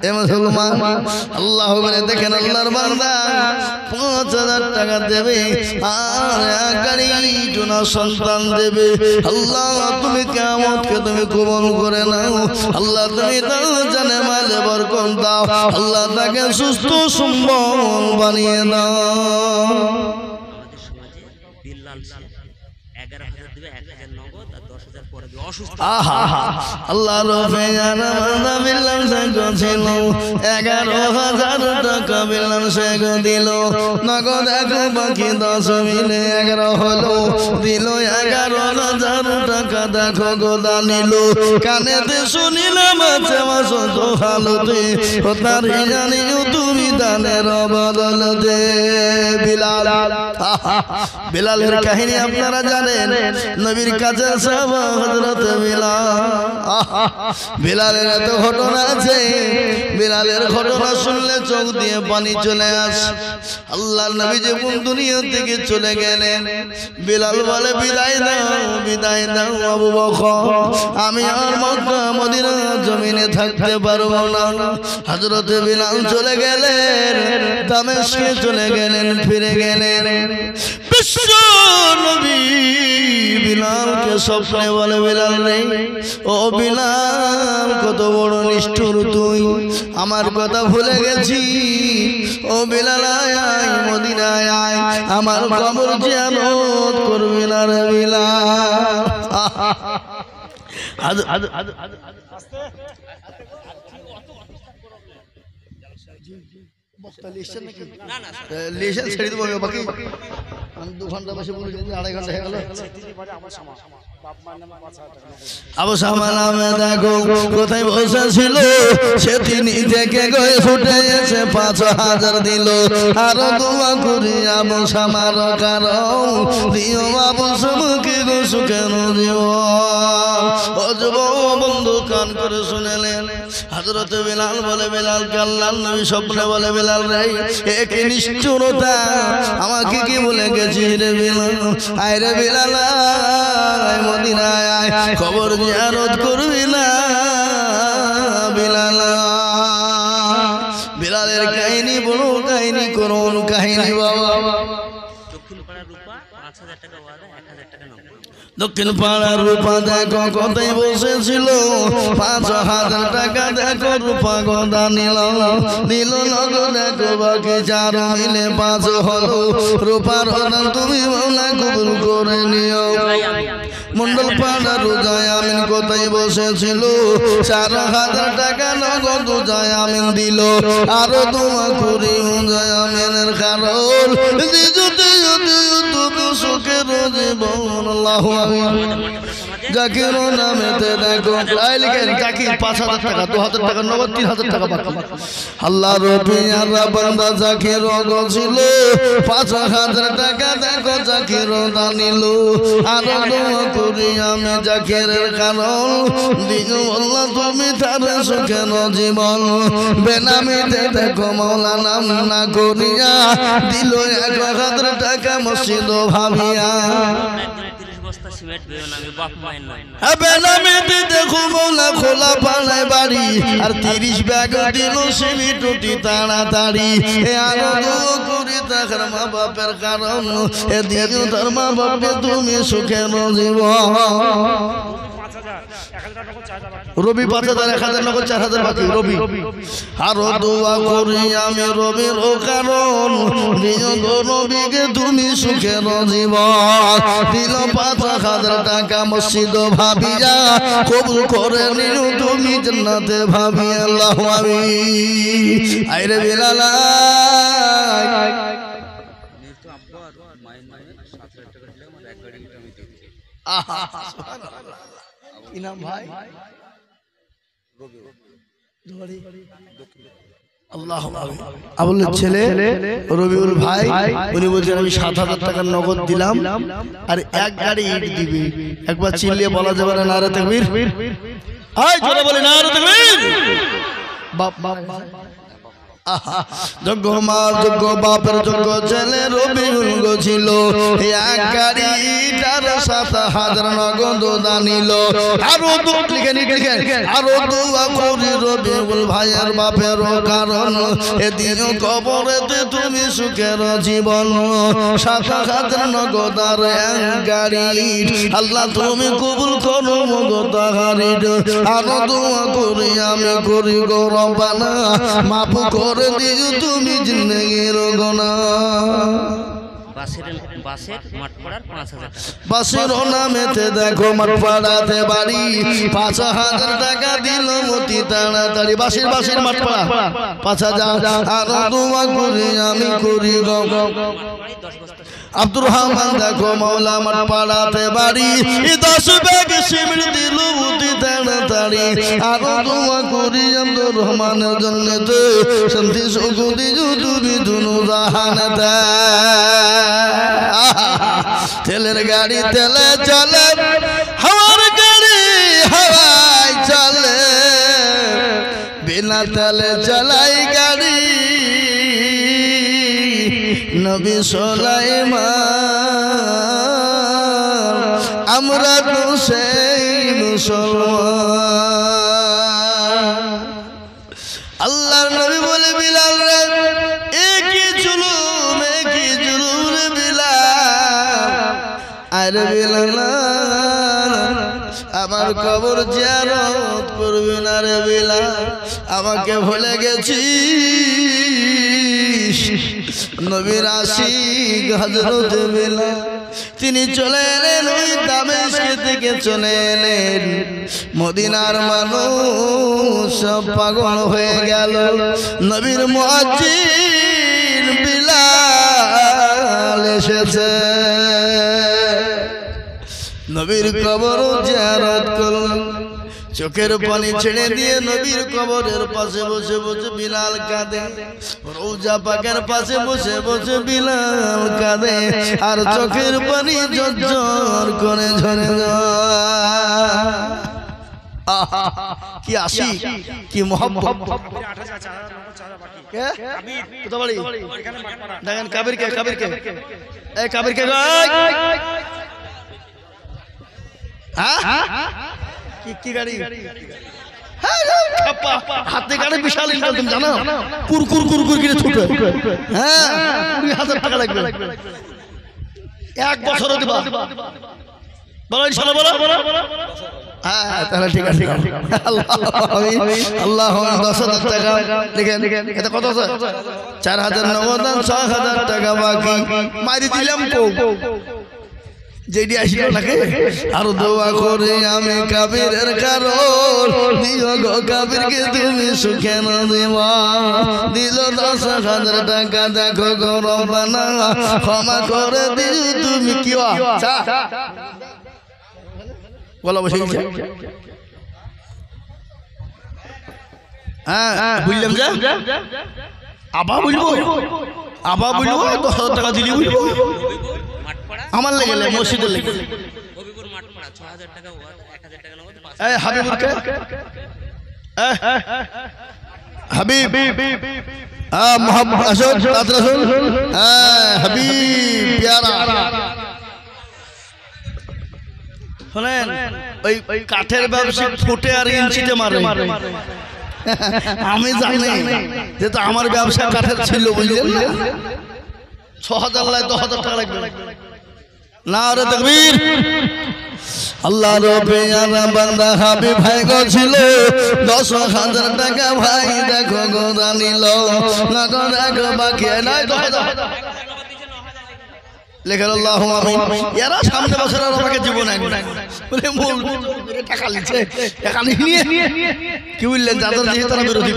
এ মুসলমান আল্লাহ বলে দেখেন আল্লাহর বান্দা 5,000 টাকা দেবে আর এক গাড়ি টুনা সন্তান দেবে আল্লাহ তুমি কিয়ামতকে তুমি কবুল করে নাও আল্লাহ তুমি তার জানে মালে বরকত দাও আল্লাহ তাকে সুস্থ সুন্দর বানিয়ে দাও আল্লাহ রফে বিল্লাম শেখ ছিল 11,000 টাকা বিল্লাম শেখ দিল নগদ এক বাকি 10 মিলে 11 হলো দিল 11,000 টাকা দেখো গোদা নিল কানেতে শুনিলাম আছে মাসত হালতে ও তার জানিও তুমি দানের বদলতে বিলালের কাহিনী আপনারা জানেন নবীর কাছে সাহাবা হযরত বিলালের এত ঘটনা আছে বিলালের ঘটনা শুনলে চোখ দিয়ে পানি চলে আসে আল্লাহর নবী যখন দুনিয়া থেকে চলে গেলেন বিলাল বলে বিদায় দাও আবু বকর আমি আর মক্কা মদিনা জমিনে থাকতে পারবো না হযরত বিলাল চলে গেলেন দামেস্কে চলে গেলেন ফিরে গেলেন বিশ্ব নবী বিলালকে স্বপ্নে বলে বিলাল রে ও বিলাল কত বড় নিষ্ঠুর তুই আমার কথা ভুলে গেছি ও বিলাল আয় মদিনায় আয় আমার কবর জিয়ারত করবি না রে বিলাল না না লিশন ছেড়ে দেবো বাকি আমি 2 ঘন্টা বসে বলেছি 2.5 ঘন্টা হয়ে গেল আবু সামা নামে দেখো কোথায় বসেছিল সে তিনি থেকে গয়ে ছুটে এসে 5000 দিল আর দোয়া করি আবু সামার কারণ দিও আবু সামাকে গো সুখের জীবন ও যুবক বন্ধু কান করে শুনেলেন হযরত বিলাল বলে বিলালকে আল্লাহর নবী স্বপ্নে বলে বিলাল রে একে নিষ্ঠুরতা আমাকে কি বলে গেছিস রে বিলাল আয় রে বিলাল আয় মদিনায় আয় খবর জিয়ারত করবি না বিলাল বিলালের কাহিনী বড় কাহিনী করুন কাহিনী বাবা দক্ষিণ পাড়ার রূপা 5000 টাকা ওয়াদা 1000 টাকা নগদ দক্ষিণ পাড়ার রূপা দেখো কোথায় বসেছিল 5000 টাকা দেখো রূপা গদা নিল দিল নগদ দেখো বাকি 4 মিলে 5 হলো রূপার অর্ডার তুমি মাওলা কবুল করে নিও মন্ডল পাড়ার রোজায় আমিন কোথায় বসেছিল 4000 টাকা নগদ রোজায় আমিন দিল আরো দোয়া করি রোজায় আমিনের কারণ দিজুতে তুমি সুখের জীবন আল্লাহু আকবার জাকির নামেতে দেখো আই লিখেন জাকির 5000 টাকা 2000 টাকা নগদ 3000 টাকা বাকি আল্লাহ রবিয়ার বান্দা জাকির গো ছিল 5000 টাকা দেখো জাকির দানিল আর দোয়া করি আমি জাকিরের কারণ দিও আল্লাহ তুমি তার সুখের জীবন বেনামিতে দেখো মাওলা নাম না করিয়া দিল 1000 টাকা মসজিদ ভাবিয়া বস্তা সিমেন্ট বেও না আমি বাপ মায়ের নয় বেনামিতে দেখো মাওলা খোলা পানায় বাড়ি আর 30 ব্যাগ দিল সিমেন্ট টুটি তাড়াতাড়ি এ আরো দোয়া করি তার মা বাপের কারণ এ দিও তার মা বাপকে তুমি সুখের জীবন রবি 5000 1000 নগদ 4000 বাকি রবি আরো দোয়া করি আমি রবির কারণ দিও গো নবীকে তুমি সুখের জীবন দিল 5000 টাকা মসজিদ ভাবিয়া কবুল করে নিও তুমি জান্নাতে ভাবিয়া আল্লাহু আমিন আইরে বিলাল তো আব্বা আর মায়ের নামে 7000 টাকা দিলে আমার এক গাড়ি আমি দিয়ে দিই আহা সুবহানাল্লাহ ইনাম ভাই আল্লাহু আকবার আবুলের ছেলে রবিউল ভাই উনি বলছেন আমি 7000 টাকা নগদ দিলাম আর এক গাড়ি ইট দিবি একবার চিল্লিয়ে বলা যাবে না নারে তাকবীর আয় জোরে বলে নারে তাকবীর বাপ বাপ যোগ্য মা যোগ্য বাপের যোগ্য ছেলে রবিউল গো ছিল এক গাড়ি ইটার 7000 নগদ দানিল আরো লিখেন আরো দোয়া করি রবিউল ভাইয়ের বাপের কারণ এদিন কবরেতে তুমি সুখের জীবন 7000 নগদ আর এক গাড়ি আল্লাহ তুমি কবুল করো মগত হারি আরো দোয়া করি আমি করি গো রব্বানা মাফ করে দিও তুমি জিন্দেগির গুনাহ বাসের মাঠপাড়ার 5000 টাকা বাসের নামেতে দেখো মাঠপাড়াতে বাড়ি 5000 টাকা দিল মতি তাড়াতাড়ি বাসের মাঠপাড়া 5000 আর দোয়া করি আমি করি গো আব্দুর রহমান দেখো মাওলা মাঠপাড়াতে বাড়ি 10 ব্যাগ সিমেন্ট দিল মতি তাড়াতাড়ি আর দোয়া করি আব্দুর রহমানের জন্নতে শান্তি সুখ দিও তুমি দুনো জাহানেতে তেলের গাড়ি তেলে চলে হাওয়ার গাড়ি হাওয়ায় চলে বিনা তেলে চালাই গাড়ি নবী সুলাইমান আমরা তো সেই মুসলমান আল্লাহর নবী বলে বিলাল রে একই জুলুম রে বিলাল আর বিলাল আমার কবর জিয়ারত করবি না রে বিলাল আমাকে ভুলে গেছিস নবীর আশিক হযরত বিলাল তিনি চলে এলেন ওই দামেস্ক থেকে চলে এলেন মদিনার মানুষ সব পাগল হয়ে গেল নবীর মুয়াজ্জিন নবীর কবর জিয়ারত করলেন চোখের পানি ছেড়ে দিয়ে নবীর কবরের পাশে বসে বসে বিলাল কাঁদে রওজা পাকের পাশে বসে বসে বিলাল কাঁদে আর চোখের পানি ঝরঝর করে ঝরে যায় কি আসি কি মোহাম্মত দেখেন কাবির কে এই কাবির কে কি গাড়ি হাতে গাড়ি বিশাল ইনকাম তুমি জানো কুরকুর কুরকুর করে ছুটে হ্যাঁ 20,000 টাকা লাগবে এক বছরও দিবা বলো ইনশাআল্লাহ বলো হ্যাঁ তাহলে ঠিক আছে আল্লাহ 10,000 টাকা লিখেন এটা কত আছে 4,000 নগদ 6,000 টাকা বাকি মারি দিলাম কো যেটি আসিল নাকি আর দোয়া করে আমি কাবিরের কারণ দিও গো কাবিরকে তুমি সুখে না দেওয়া দিল 10,000 টাকা দেখো গো রব্বানা ক্ষমা করে দিও তুমি কি বলা বসে হ্যাঁ বুঝলাম যে আবা বলবো 10,000 টাকা দিলি বলবো আমার লেগে মসজিদের লেগে হাবিব মোহাম্মদ আসুন হাবিব প্যারা শোনেন ওই কাঠের ব্যবসা ফুটে আর ইঞ্চিতে মারে আমি জানি যেহেতু আমার ব্যবসা কাঠের ছিল বুঝলেন 6,000 লাই 10,000 টাকা লাগবে নারে তাকবীর আল্লাহ রবে আরা বান্দা হাবিব ভাই গো ছিল 10,000 টাকা ভাই দেখো গো জানিল নগদ এক বাকি নাই 10,000 লেখেন আল্লাহুম্মা আমিন এরা সামনে বছর আর আমাকে জীবন আনবে বলে মূল টাকা লিছে টাকা নিয়ে কি বললেন যাদের দিয়ে তারা বিরোধী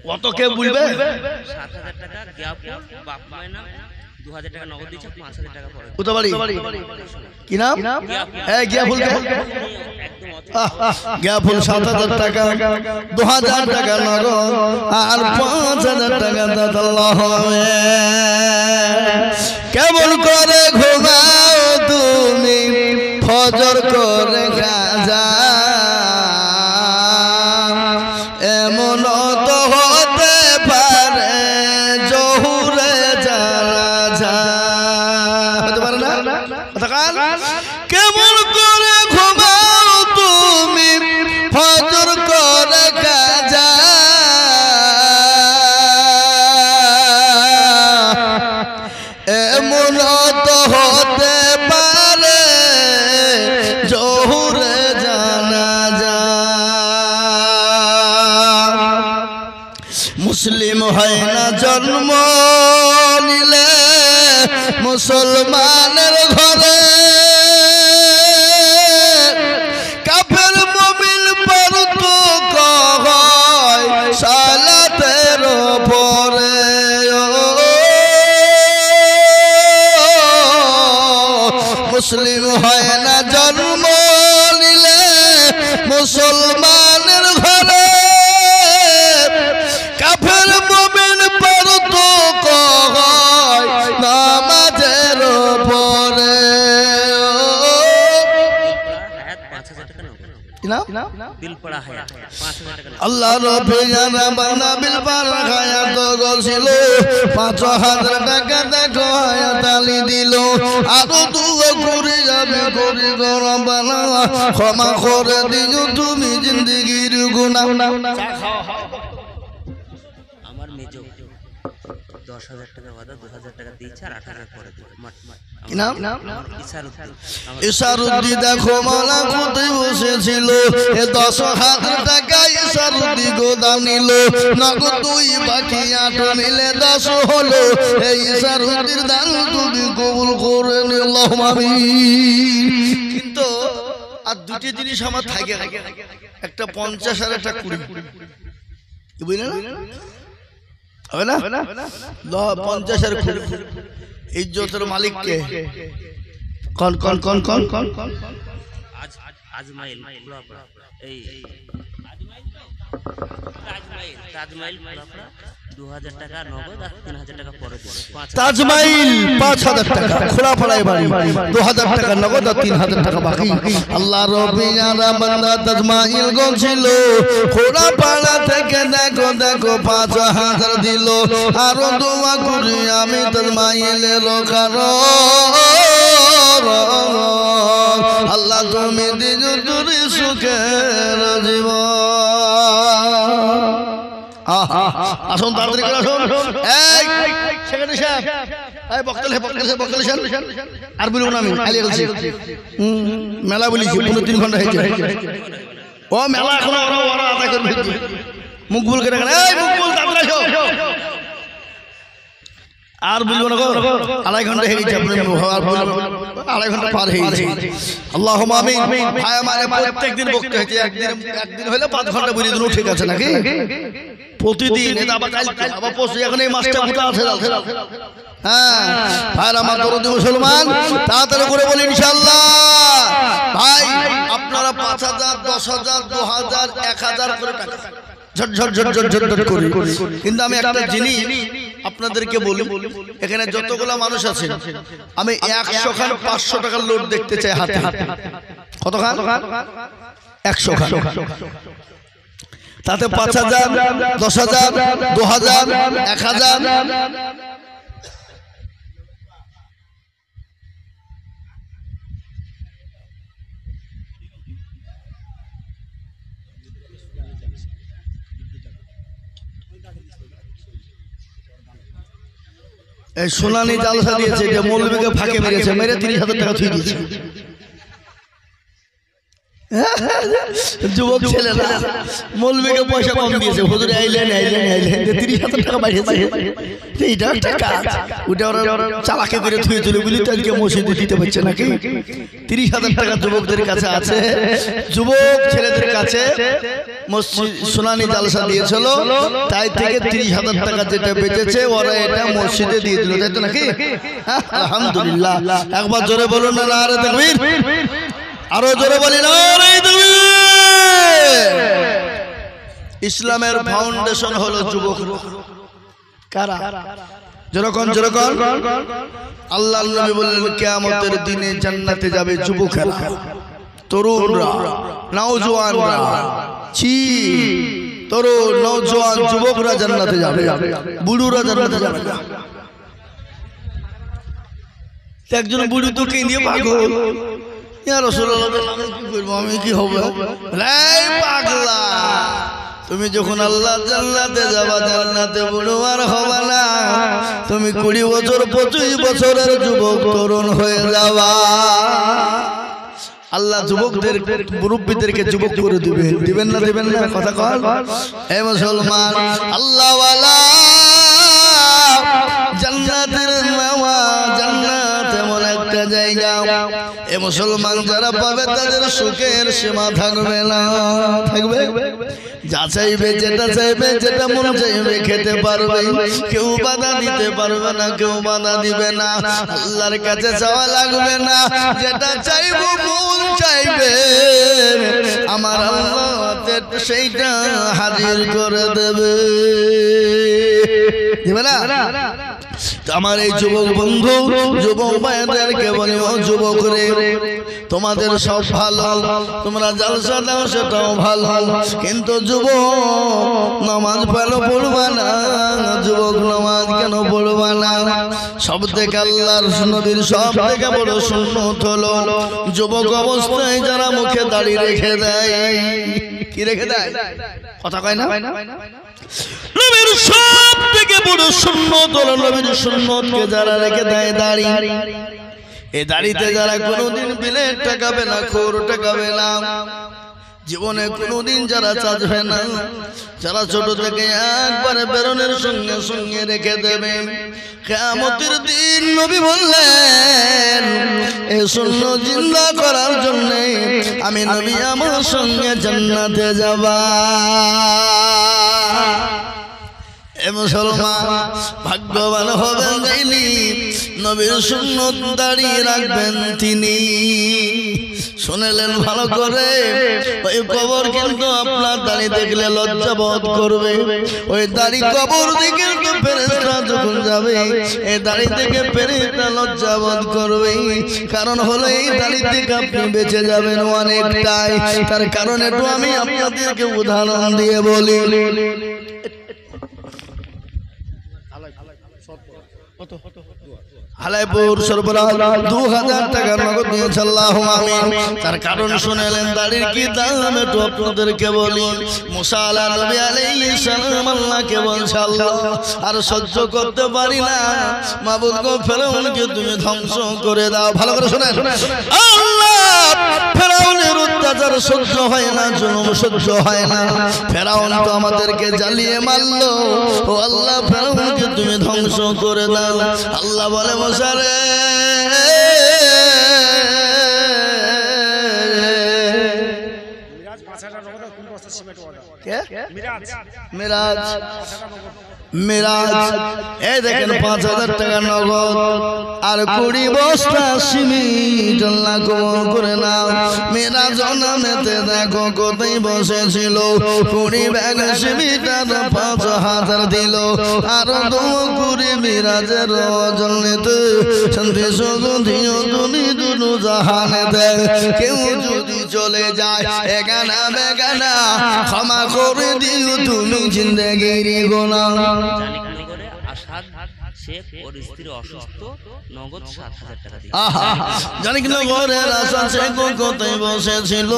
কত কে বলবে 7,000 টাকা গ্যাপ বাপ মায়না 2,000 টাকা নগদ দিয়েছে 5,000 টাকা পরে উতাবাড়ি কি নাম এই গিয়াফুল গিয়াফুল 7,000 টাকা 2,000 টাকা নগদ আর 5,000 টাকা দাদা আল্লাহ কেমন করে ঘুমাও তুমি ফজর করে গাজা এমন তো হতে পারে জহুরে জানাজা হতে পারে না কেমন করে ঘুমাও তুমি ফজর করে গাজা এমন তো হতে পারে জহুরে জানাজা মুসলিম হয় না জন্ম নিলে মুসলমানের ঘরে কাফের মুমিন পারতুক হয় সালাতের পরে মুসলিম হয় না জন্ম নিলে মুসলমানের ঘরে কাফের মুমিন পারতুক হয় নামাজের পরে আল্লাহ রবে জানা বানা বিল পার হায়াত গছিল 5,000 টাকা দেখো হায়াত আলী দিল আরো দুয়া করে যাবে করি গরম বানা ক্ষমা করে দিও তুমি জিন্দেগির গুনাহ আমার মেজো 10,000 টাকা বাদা 2,000 টাকা দিয়েছে আর 8,000 পরে কি নাম ইসারুদ্দিন ইসারুদ্দিন দেখো মালা কোথায় বসেছিল এ 10,000 টাকা ইসারুদ্দিন গোদাম নিল নগদ 2 বাকি 8 মিলে 10 হলো এই ইসারুদ্দিন দান তুমি কবুল করে নিও আল্লাহুম্মা আমিন কিন্তু আর দুটি জিনিস আমার থাকে একটা 50 আর একটা 20 কি বুঝলেন হবে না 50 আর 20 ইজ্জতের মালিক কে कौन कौन कौन कौन कौन आजमाइल এই তাজমাইল 2000 টাকা নগদ আর 3000 টাকা পরে দিবে। ताजमहल 5000 টাকা খোলা পড়ায় বাড়ি 2000 টাকা নগদ আর 3000 টাকা বাকি। আল্লাহ রবিয়ারা বান্দা তাজমহল গছিল খোলা পাড়া থেকে দেখো দেখো 5000 দিল। আর দোয়া করি আমি তাজমহলের কারণ আল্লাহ তুমি দিও তুরি সুখের জীবন। আসুন তাড়াতাড়ি করে আসুন। এই সেক্রেটারি সাহেব, এই বক্তলে আর বলবো না আমি আলিয়া বলছি মেলা বলেছি 3 ঘন্টা হয়েছে। ও মেলা এখন ওরা আদায় করবে মুকবুল করে এই মুকবুল তাড়াতাড়ি আসো। আর বলবো না 2.5 ঘন্টা হয়ে গেছে আপনি 2.5 ঘন্টা পার হয়ে গেছে। আল্লাহুম্মা আমিন। ভাই আমারে প্রত্যেকদিন বকতে হয়েছে, একদিন হলে 5 ঘন্টা বলে দিন ঠিক আছে নাকি? প্রতিদিন এটা আবার কালকে আবার পরশু এখন এই মাসটা গোটা আছে। হ্যাঁ ভাই আমার দরদি মুসলমান তাড়াতাড়ি করে বলি ইনশাআল্লাহ। ভাই আপনারা 5000 10000 2000 1000 করে টাকা ঝট ঝট ঝট ঝট ঝট ঝট করে। কিন্তু আমি একটা জিনিস আপনাদেরকে বলি, এখানে যতগুলো মানুষ আছে আমি 100 খান 500 টাকার নোট দেখতে চাই হাতে। কত খান? 100 খান। তাতে 5000 10000 2000 1000 এই সোনানি জালসা দিয়েছে যে মৌলবীকে ফাঁকে মেরেছে, মেরে 30,000 টাকা থুই দিয়েছে। যুবক ছেলেরা মৌলবীকে পয়সা কম দিয়েছে, হুজুর আইলেন 30,000 টাকা বাড়িয়েছে। এইটা একটা কাজ, ওটা ওরা চালাকি করে থুয়ে চলে বলি তো আজকে মসজিদে দিতে পারছে নাকি? 30,000 টাকা যুবকদের কাছে আছে, যুবক ছেলেদের কাছে সোনানি জালসা দিয়েছিল, তাই থেকে 30,000 টাকা যেটা বেঁচেছে ওরা এটা মসজিদে দিয়ে দিল, তাই তো নাকি? আলহামদুলিল্লাহ। একবার জোরে বলুন না নারে তাকবীর, আরো জোরে বলি নারে তাকবীর। ইসলামের ফাউন্ডেশন হলো যুবক। কারা? যেরকম আল্লাহর নবী বললেন কিয়ামতের দিনে জান্নাতে যাবে যুবকেরা, তরুণরা, নওজোয়ানরা। তরুণ নওজোয়ান যুবকরা জান্নাতে যাবে, বুড়োরা জান্নাতে যাবে না। একজন বুড়ো তো কেঁদে পাগল, ইয়া রাসূলুল্লাহ কি করব আমি, কি হবে? এই পাগলা, তুমি যখন আল্লাহ জান্নাতে যাবা, জান্নাতে বুড়ো আর হবে না, তুমি 20 বছর 25 বছরের যুবক তরুণ হয়ে যাবা। আল্লাহ যুবকদের মুরব্বীদেরকে যুবক করে দিবেন না দিবেন না? কথা কর এ মুসলমান। আল্লাহ ওয়ালা জান্নাতের মাওয়া, জান্নাত এমন একটা জায়গা এ মুসলমান যারা পাবে তাদের সুখের সীমা থাকবে না। থাকবে যা চাইবে, যেটা চাইবে, যেটা মন চাইবে খেতে পারবে, কেউ বাধা দিতে পারবে না, কেউ বাধা দিবে না। আল্লাহর কাছে চাওয়া লাগবে না, যেটা চাইবো মন চাইবে আমার আল্লাহ সেইটা হাজির করে দেবে, দিবে না? আমার এই যুবক বন্ধু, যুবক ভাইদেরকে বলি ও যুবক রে, তোমাদের সব ভালো, তোমরা জালসা দাও সেটাও ভালো, কিন্তু যুবক নামাজ ভালো পড়বা না। যুবক নামাজ কেন পড়বা না? সব থেকে আল্লাহর নবীর সব থেকে বড় সুন্নত হলো যুবক অবস্থায় যারা মুখে দাড়ি রেখে দেয়। কি রেখে দেয়? কথা কয় না? নবীর সব থেকে বড় সুন্নত হলো নবীর সুন্নতকে যারা রেখে দেয় দাড়ি। এই দাড়িতে যারা কোনোদিন বিলেট টাকাবে না, খোর টাকাবে না, জীবনে কোনোদিন যারা চাচবে না, যারা ছোট থেকে একবারে বেরোনের সঙ্গে সঙ্গে রেখে দেবে, কিয়ামতের দিন নবী বললেন এই সুন্নাত জিন্দা করার জন্য আমি নবী আমার সঙ্গে জান্নাতে যাবা। এ মুসলমান ভাগ্যবান হবেন যিনি নবীর সুন্নত দাঁড়িয়ে রাখবেন তিনি। শুনেলেন ভালো করে, ওই কবর কিন্তু আপনার দাড়ি দেখলে লজ্জা বোধ করবে। ওই দাড়ি কবর দিকে ফেরেশতা যখন যাবে, এই দাড়ি থেকে ফেরেশতা লজ্জা বোধ করবে। কারণ হলো এই দাড়ি থেকে আপনি বেঁচে যাবেন অনেকটাই। তার কারণ একটু আমি আপনাদেরকে উদাহরণ দিয়ে বলি। হালাইপুর সরবরাহ 2000 টাকা নগদ দিয়েছে, আল্লাহুম্মা আমিন। তার কারণ শুনেলেন দাড়ির কি দাম একটু আপনাদেরকে বলি। মুসা নবী আলাইহিস সালাম আল্লাহকে বলছে, আল্লাহ আর সহ্য করতে পারি না, মাবুদ গো ফেরাউনকে তুমি ধ্বংস করে দাও। ভালো করে শুনেন, আল্লাহ ফেরাউনের অত্যাচার সহ্য হয় না, জুলুম সহ্য হয় না। ফেরাউন তো আমাদেরকে জ্বালিয়ে মারলো, ও আল্লাহ ফেরাউনকে তুমি ধ্বংস করে দাও। আল্লাহ বলে, মুসা রে মিরাজ মিরাজ এই দেখেন 5000 টাকা নগদ আর 20 বস্তা সিমেন্ট আল্লাহ কবুল করে নাও। মিরাজ নামেতে দেখো কোথায় বসেছিল, 20 ব্যাগ সিমেন্ট আর 5000 দিল। আর 20 মিরাজের ওজন নিতে শান্তি সুগন্ধিও তুমি দুনু জাহানেতে। কেউ যদি চলে যায় এগানা বেগানা, ক্ষমা করে দিও তুমি জিন্দেগির গুনাহ। জানিকনগরে আসাদ শেখ ওর স্ত্রী অসুস্থ, নগদ 7000 টাকা দিয়ে। জানিকনগরের আসাদ শেখ কোথায় বসেছিল,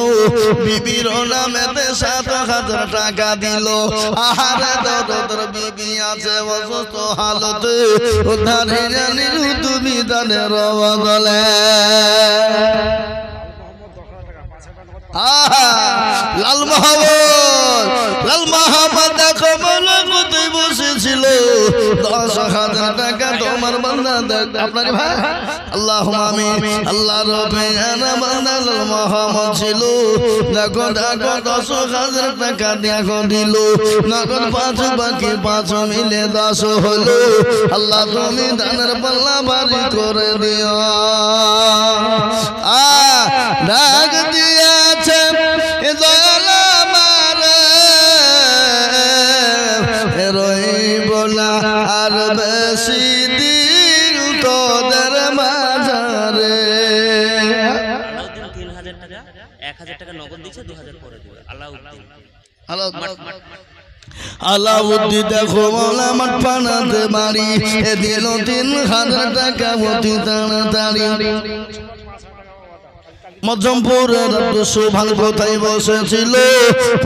বিবির নামেতে 7000 টাকা দিল। আহারে তোর বিবি আছে অসুস্থ হালতে, উদ্ধারে জানির তুমি দানের বদলে। লাল মোহাম্মদ দেখো বলে কোথায় বসেছিল, 10,000 টাকা তোমার বান্দা দেখ আপনার ভাই। আল্লাহুম্মা আমিন। আল্লাহ রব্বানা বান্দা লাল মোহাম্মদ ছিল, দেখো দেখো 10,000 টাকা দেখো দিল। নগদ 5 বাকি 5 মিলে 10 হলো। আল্লাহ তুমি দানের পাল্লা ভারী করে দিও। ডাক দিয়েছে দয়াল আমারে, রইব না আর বেশি দিন তোদের মাঝারে। আলাউদ্দিন 3000 টাকা, 1000 টাকা নগদ দিয়েছে, 2000 পরে দিবে। আলাউদ্দিন দেখো মৌলা মাঠ পানাতে বাড়ি, এ দিল 3000 টাকা অতি তাড়াতাড়ি। মজমপুরের আব্দুল সুবহান কোথায় বসেছিল,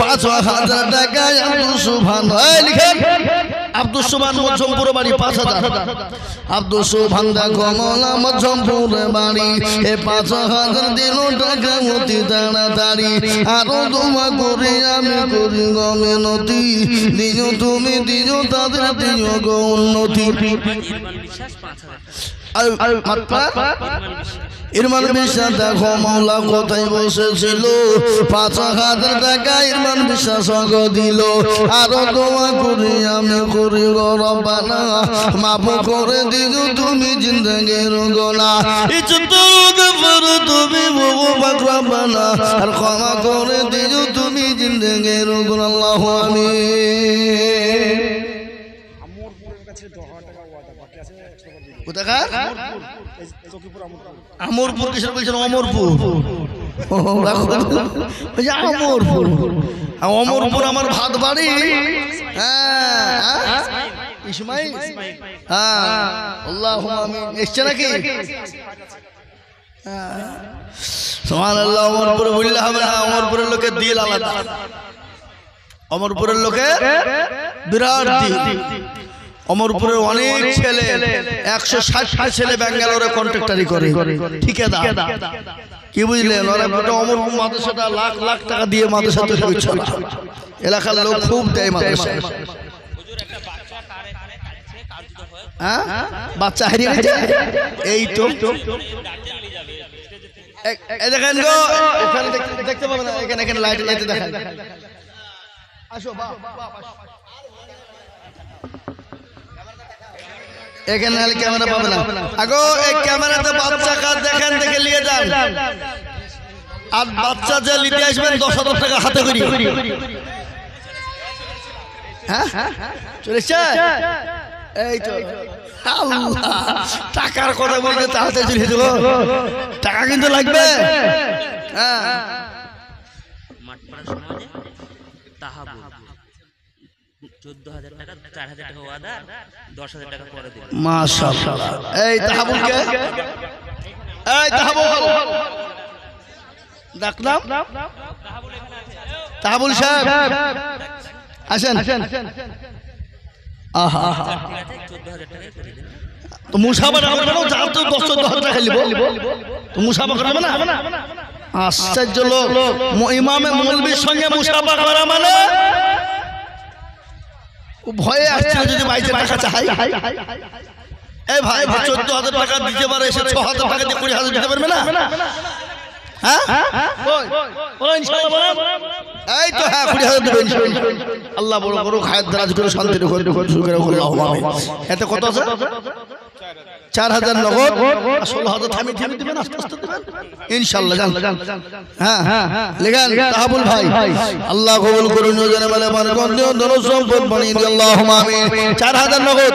5000 টাকা আব্দুল সুবহান। লিখেন আব্দুল সুবহান মজমপুরের বাড়ি 5000। আব্দুল সুবহান দেখো মৌলা মজমপুরের বাড়ি, এ 5000 দিল টাকা অতি তাড়াতাড়ি। আরো দোয়া করি আমি করি গো মিনতি, দিও তুমি দিও তাদের দিও গো উন্নতি। ইরমান বিশ্বাস 5000 টাকা। ইরমান বিশ্বাস দেখো মৌলা কোথায় বসেছিল, 5000 টাকা ইরমান বিশ্বাস দিল। আরো দোয়া করি আমি করি গো রব্বানা, মাফ করে দিও তুমি জিন্দেগির গুনাহ। ইজ্জত গফর তুমি বহু পাক রব্বানা, আর ক্ষমা করে দিও তুমি জিন্দেগির গুনাহ। আল্লাহু আমিন। কোথাকার আমরপুর, কিসের বলছেন অমরপুর? অমরপুর, অমরপুর আমার ভাত বাড়ি। হ্যাঁ ইসমাইল, হ্যাঁ আল্লাহুম্মা আমিন। এসছে নাকি? সুবহানাল্লাহ। অমরপুরে বললে হবে না, অমরপুরের লোকের দিল আলাদা। অমরপুরের লোকের বিরাট দিল। অমরপুরের অনেক ছেলে, 160টা ছেলে ব্যাঙ্গালোরে কন্ট্রাক্টরি করে, ঠিকাদার। কি বুঝলেন? ওরা গোটা অমরপুর মাদ্রাসাটা লাখ লাখ টাকা দিয়ে মাদ্রাসা তৈরি চলে। এলাকার লোক খুব দেয় মাদ্রাসায়। হ্যাঁ বাচ্চা হারিয়ে গেছে, এই তো দেখেন গো, ওখানে দেখতে পাবেন, এখানে এখানে লাইট লাইটে দেখেন। আসো বাপ এখানে আর ক্যামেরা পাবে না। আগো এই ক্যামেরাতে বাচ্চা কাজ দেখেন, দেখে নিয়ে যান। আর বাচ্চা যে নিতে আসবেন 10,000 টাকা হাতে করি। হ্যাঁ চলেছে এই তো আল্লাহ, টাকার কথা বলতে তাহলে চলে দেবো, টাকা কিন্তু লাগবে। হ্যাঁ মাঠপাড়া সমাজে তাহাবুল 14,000 টাকা, 4,000 টাকা ওয়াদা, 10,000 টাকা পরে দেবে। মাশাআল্লাহ। এই তাহাবুল কে? এই তাহাবুল ডাকলাম, তাহাবুল সাহেব আসেন। আহা ঠিক আছে, 14,000 টাকায় করে দেবে। তো মুসাফা রাখবে না, যা তো 10,000 টাকা লিব, তো মুসাফা করাবে না? আশ্চর্য লোক, ইমামে মৌলবীর সঙ্গে মুসাফা করা মানে ও ভয়ে আসছে যদি বাইরে টাকা চাই। এই ভাই 14,000 টাকা দিতে পারে, এসে 6,000 টাকা দিয়ে 20,000 দিতে পারবে না? হ্যাঁ বলো ইনশাআল্লাহ, এই তো হ্যাঁ 20,000 দেবে ইনশাআল্লাহ। আল্লাহ বড় বড় খায়ের দারাজ করে শান্তি রেখো, শুরু করে আল্লাহুম্মা আমিন। এতে কত আছে? 4,000 নগদ, 16,000 থামি থামি দিবেন, আস্তে আস্তে দিবেন ইনশাআল্লাহ। জান হ্যাঁ লেখেন তাহাবুল ভাই, আল্লাহ কবুল করুন, জানে বলে বরকত দিও, ধন সম্পদ বানিয়ে দিও, আল্লাহুম্মা আমিন। 4,000 নগদ,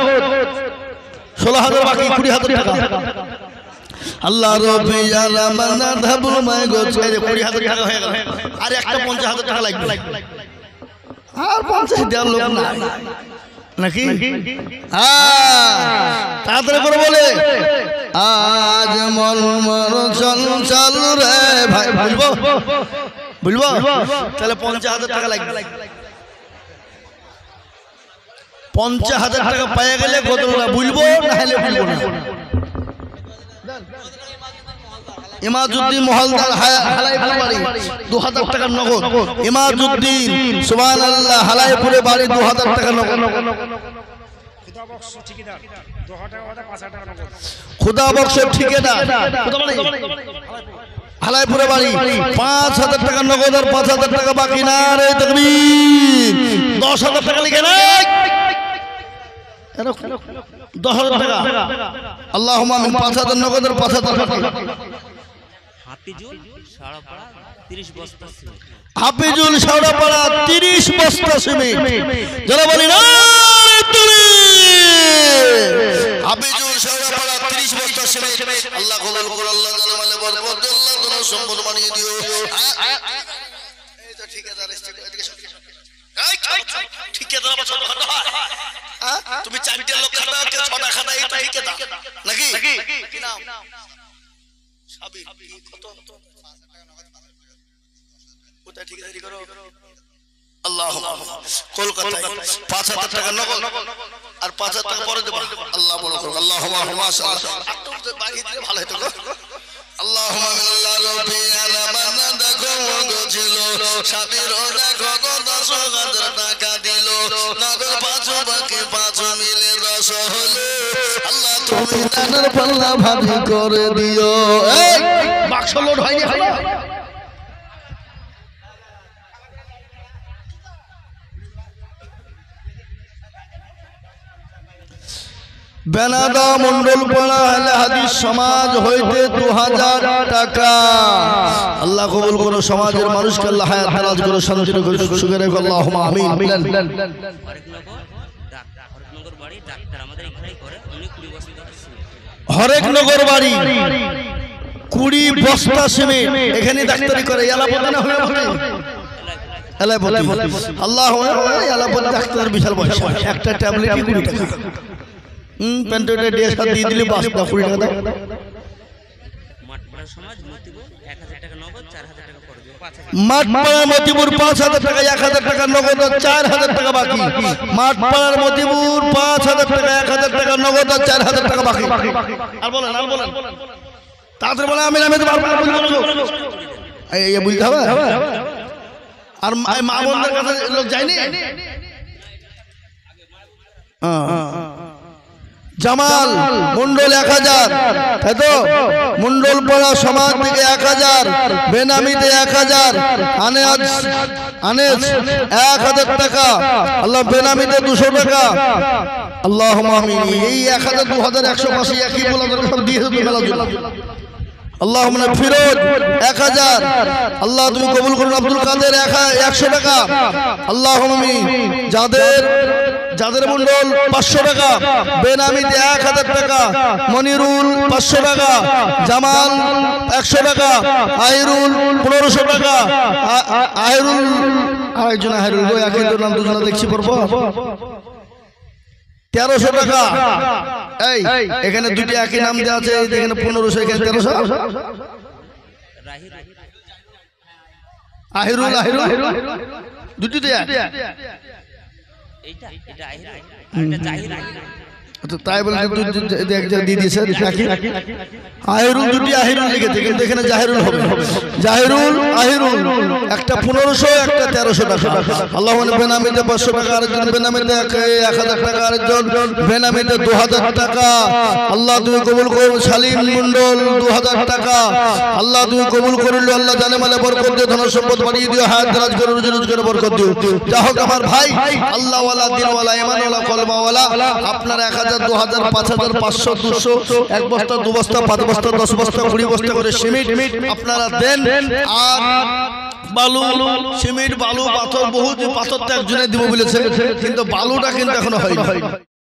16,000 বাকি, 20,000 টাকা। আল্লাহ রব্বি ইয়া রহমান তাহাবুল মাই গো, 20,000 টাকা হয়ে গেল। আর একটা 50,000 টাকা লাগবে, আর 50 দেওয়ার লোক না নাকি? তাড়াতাড়ি করে বলে, আজ মন মন চঞ্চল রে ভাই, বলবো তাহলে 50,000 টাকা লাগবে। 50,000 টাকা পেয়ে গেলে কতগুলো বলবো, না হলে বলবো না। ইমাদুদ্দিন মহলদার হালাইপুর বাড়ি 2,000 টাকা নগদ। ইমাদুদ্দিন সুবহানাল্লাহ হালাইপুরে বাড়ি 2,000 টাকা নগদ। খুদা বক্স ঠিকাদার হালাইপুরে বাড়ি 5,000 টাকা নগদ আর 5,000 টাকা বাকি। না রে তাকবীর, 10,000 টাকা লিখে নাই, 10,000 টাকা। আল্লাহুম্মা আমিন। 5,000 নগদ আর 5,000 বাকি। হাফিজুল সারাপাড়া 30 বস্তা সিমেন্ট। হাফিজুল সারাপাড়া 30 বস্তা সিমেন্ট। যারা বলি না তুমি, হাফিজুল সারাপাড়া 30 বস্তা সিমেন্ট। আল্লাহ কবুল করুন, আল্লাহ জালালে বরকত দিও, আল্লাহ ধন সম্পদ বানিয়ে দিও। এই তো ঠিকাদার এসে এদিকে ঠিকাদার আবার ছোট খাটো হয়। তুমি 4টা লোক খাটাও, কেউ 6টা খাটায়, এটা ঠিকাদার নাকি? কি নাম? সাবির। কত? ওটা ঠিকাদারি করো। আল্লাহুম্মা কলকাতায় 5,000 টাকা নগদ আর 5,000 টাকা পরে দেব। আল্লাহ বড় করুন, আল্লাহুম্মা মাশাআল্লাহ। একটু বাকি দিলে ভালো হতো গো। আল্লাহুম্মা আল্লাহ রব্বি আলামানা দেখো গছিল, সাবির দেখো কত 10,000 টাকা দিল, নগদ 5 বাকি 5 মিলে 10 হলো। আল্লাহ তুমি দানের পাল্লা ভারী করে দিও। এই বাক্স লোড হয়নি হলো। বেনাদা মন্ডল পাড়া আহলে হাদিস সমাজ হইতে 2,000 টাকা। আল্লাহ কবুল করো, সমাজের মানুষকে আল্লাহ হায়াত দারাজ করো, শান্তি রেখো, সুখে রেখো, আল্লাহুম্মা আমিন। হরেকনগর বাড়ি ডাক্তার আমাদের এখানেই করে, উনি 20 বস্তা সিমেন্ট। হরেকনগর বাড়ি 20 বস্তা সিমেন্ট, এখানে ডাক্তারি করে। এলাপতি না হয়ে বলে এলাপতি। আল্লাহ এলাপতি ডাক্তার বিশাল পয়সা, একটা ট্যাবলেটই 20 টাকা। পেন্টোটা দিয়ে সাথে দিয়ে দিলে বাস 20 টাকা দাও। মাঠপাড়া সমাজ মতিপুর 1,000 টাকা নগদ, 4,000 টাকা পরে দেবে। মাঠপাড়ার মতিপুর 5,000 টাকা, 1,000 টাকা নগদ আর 4,000 টাকা বাকি। মাঠপাড়ার মতিপুর 5,000 টাকা, 1,000 টাকা নগদ আর 4,000 টাকা বাকি। আর বলেন তাড়াতাড়ি বলেন। আমি তো পারবো না, এই বুঝতে হবে। আর মা বোনদের কাছে লোক যায়নি। জামাল মন্ডল 1,000, তাই তো? মন্ডল পাড়া সমাজ থেকে 1,000, বেনামিতে 1,000, আনেস 1,000 টাকা, আল্লাহ বেনামিতে 200 টাকা, আল্লাহুম্মা আমিন। এই 1000 2000 185 একই বলা দরকার দিয়েছে তো মেলা জন্য। আল্লাহুম্মা ফিরোজ 1000, আল্লাহ তুমি কবুল করুন। আব্দুল কাদের 100 টাকা, আল্লাহুম্মা আমিন। যাদের মন্ডল 500 টাকা, বেনামিতে 1000 টাকা, মনিরুল 500 টাকা, জামাল 100 টাকা, আহিরুল 1500 টাকা, আহিরুল আরেকজন আহিরুল গো একই তো নাম দুজনা দেখছি পড়বো 1300 টাকা। এই এখানে দুটি একই নাম দেওয়া আছে, এখানে 1500 এখানে 1300। আহিরুল দুটি এক। এইটা আহির, জাহির। তাই বলে দিয়ে দিয়েছে আহিরুল, দুটি আহিরুল লিখেছে কিন্তু এখানে জাহিরুল হবে। জাহিরুল আহিরুল, একটা 1500 একটা 1300 টাকা। আল্লাহ বেনামিতে 500 টাকা, আরেকজন বেনামিতে 1000 টাকা, আরেকজন বেনামিতে 2000 টাকা। আল্লাহ তুমি কবুল করুন। সালিম মন্ডল 2000 টাকা, আল্লাহ তুমি কবুল করলো। আল্লাহ জানে মালে বরকত দিও, ধন সম্পদ বাড়িয়ে দিও, হায়াত দারাজ করে রুজি রোজগারে বরকত দিও। যা হোক আমার ভাই আল্লাহ ওয়ালা দিন ওয়ালা ইমান ওয়ালা কলমা ওয়ালা, আপনার 1000 2000 5000 500 200 এক বস্তা 2 বস্তা 5 বস্তা 10 বস্তা 20 বস্তা করে সিমেন্ট আপনারা দেন। আর বালু সিমেন্ট বালু পাথর, বহু পাথর তো একজনে দিব বলেছে, কিন্তু বালুটা কিন্তু এখনো হয়নি।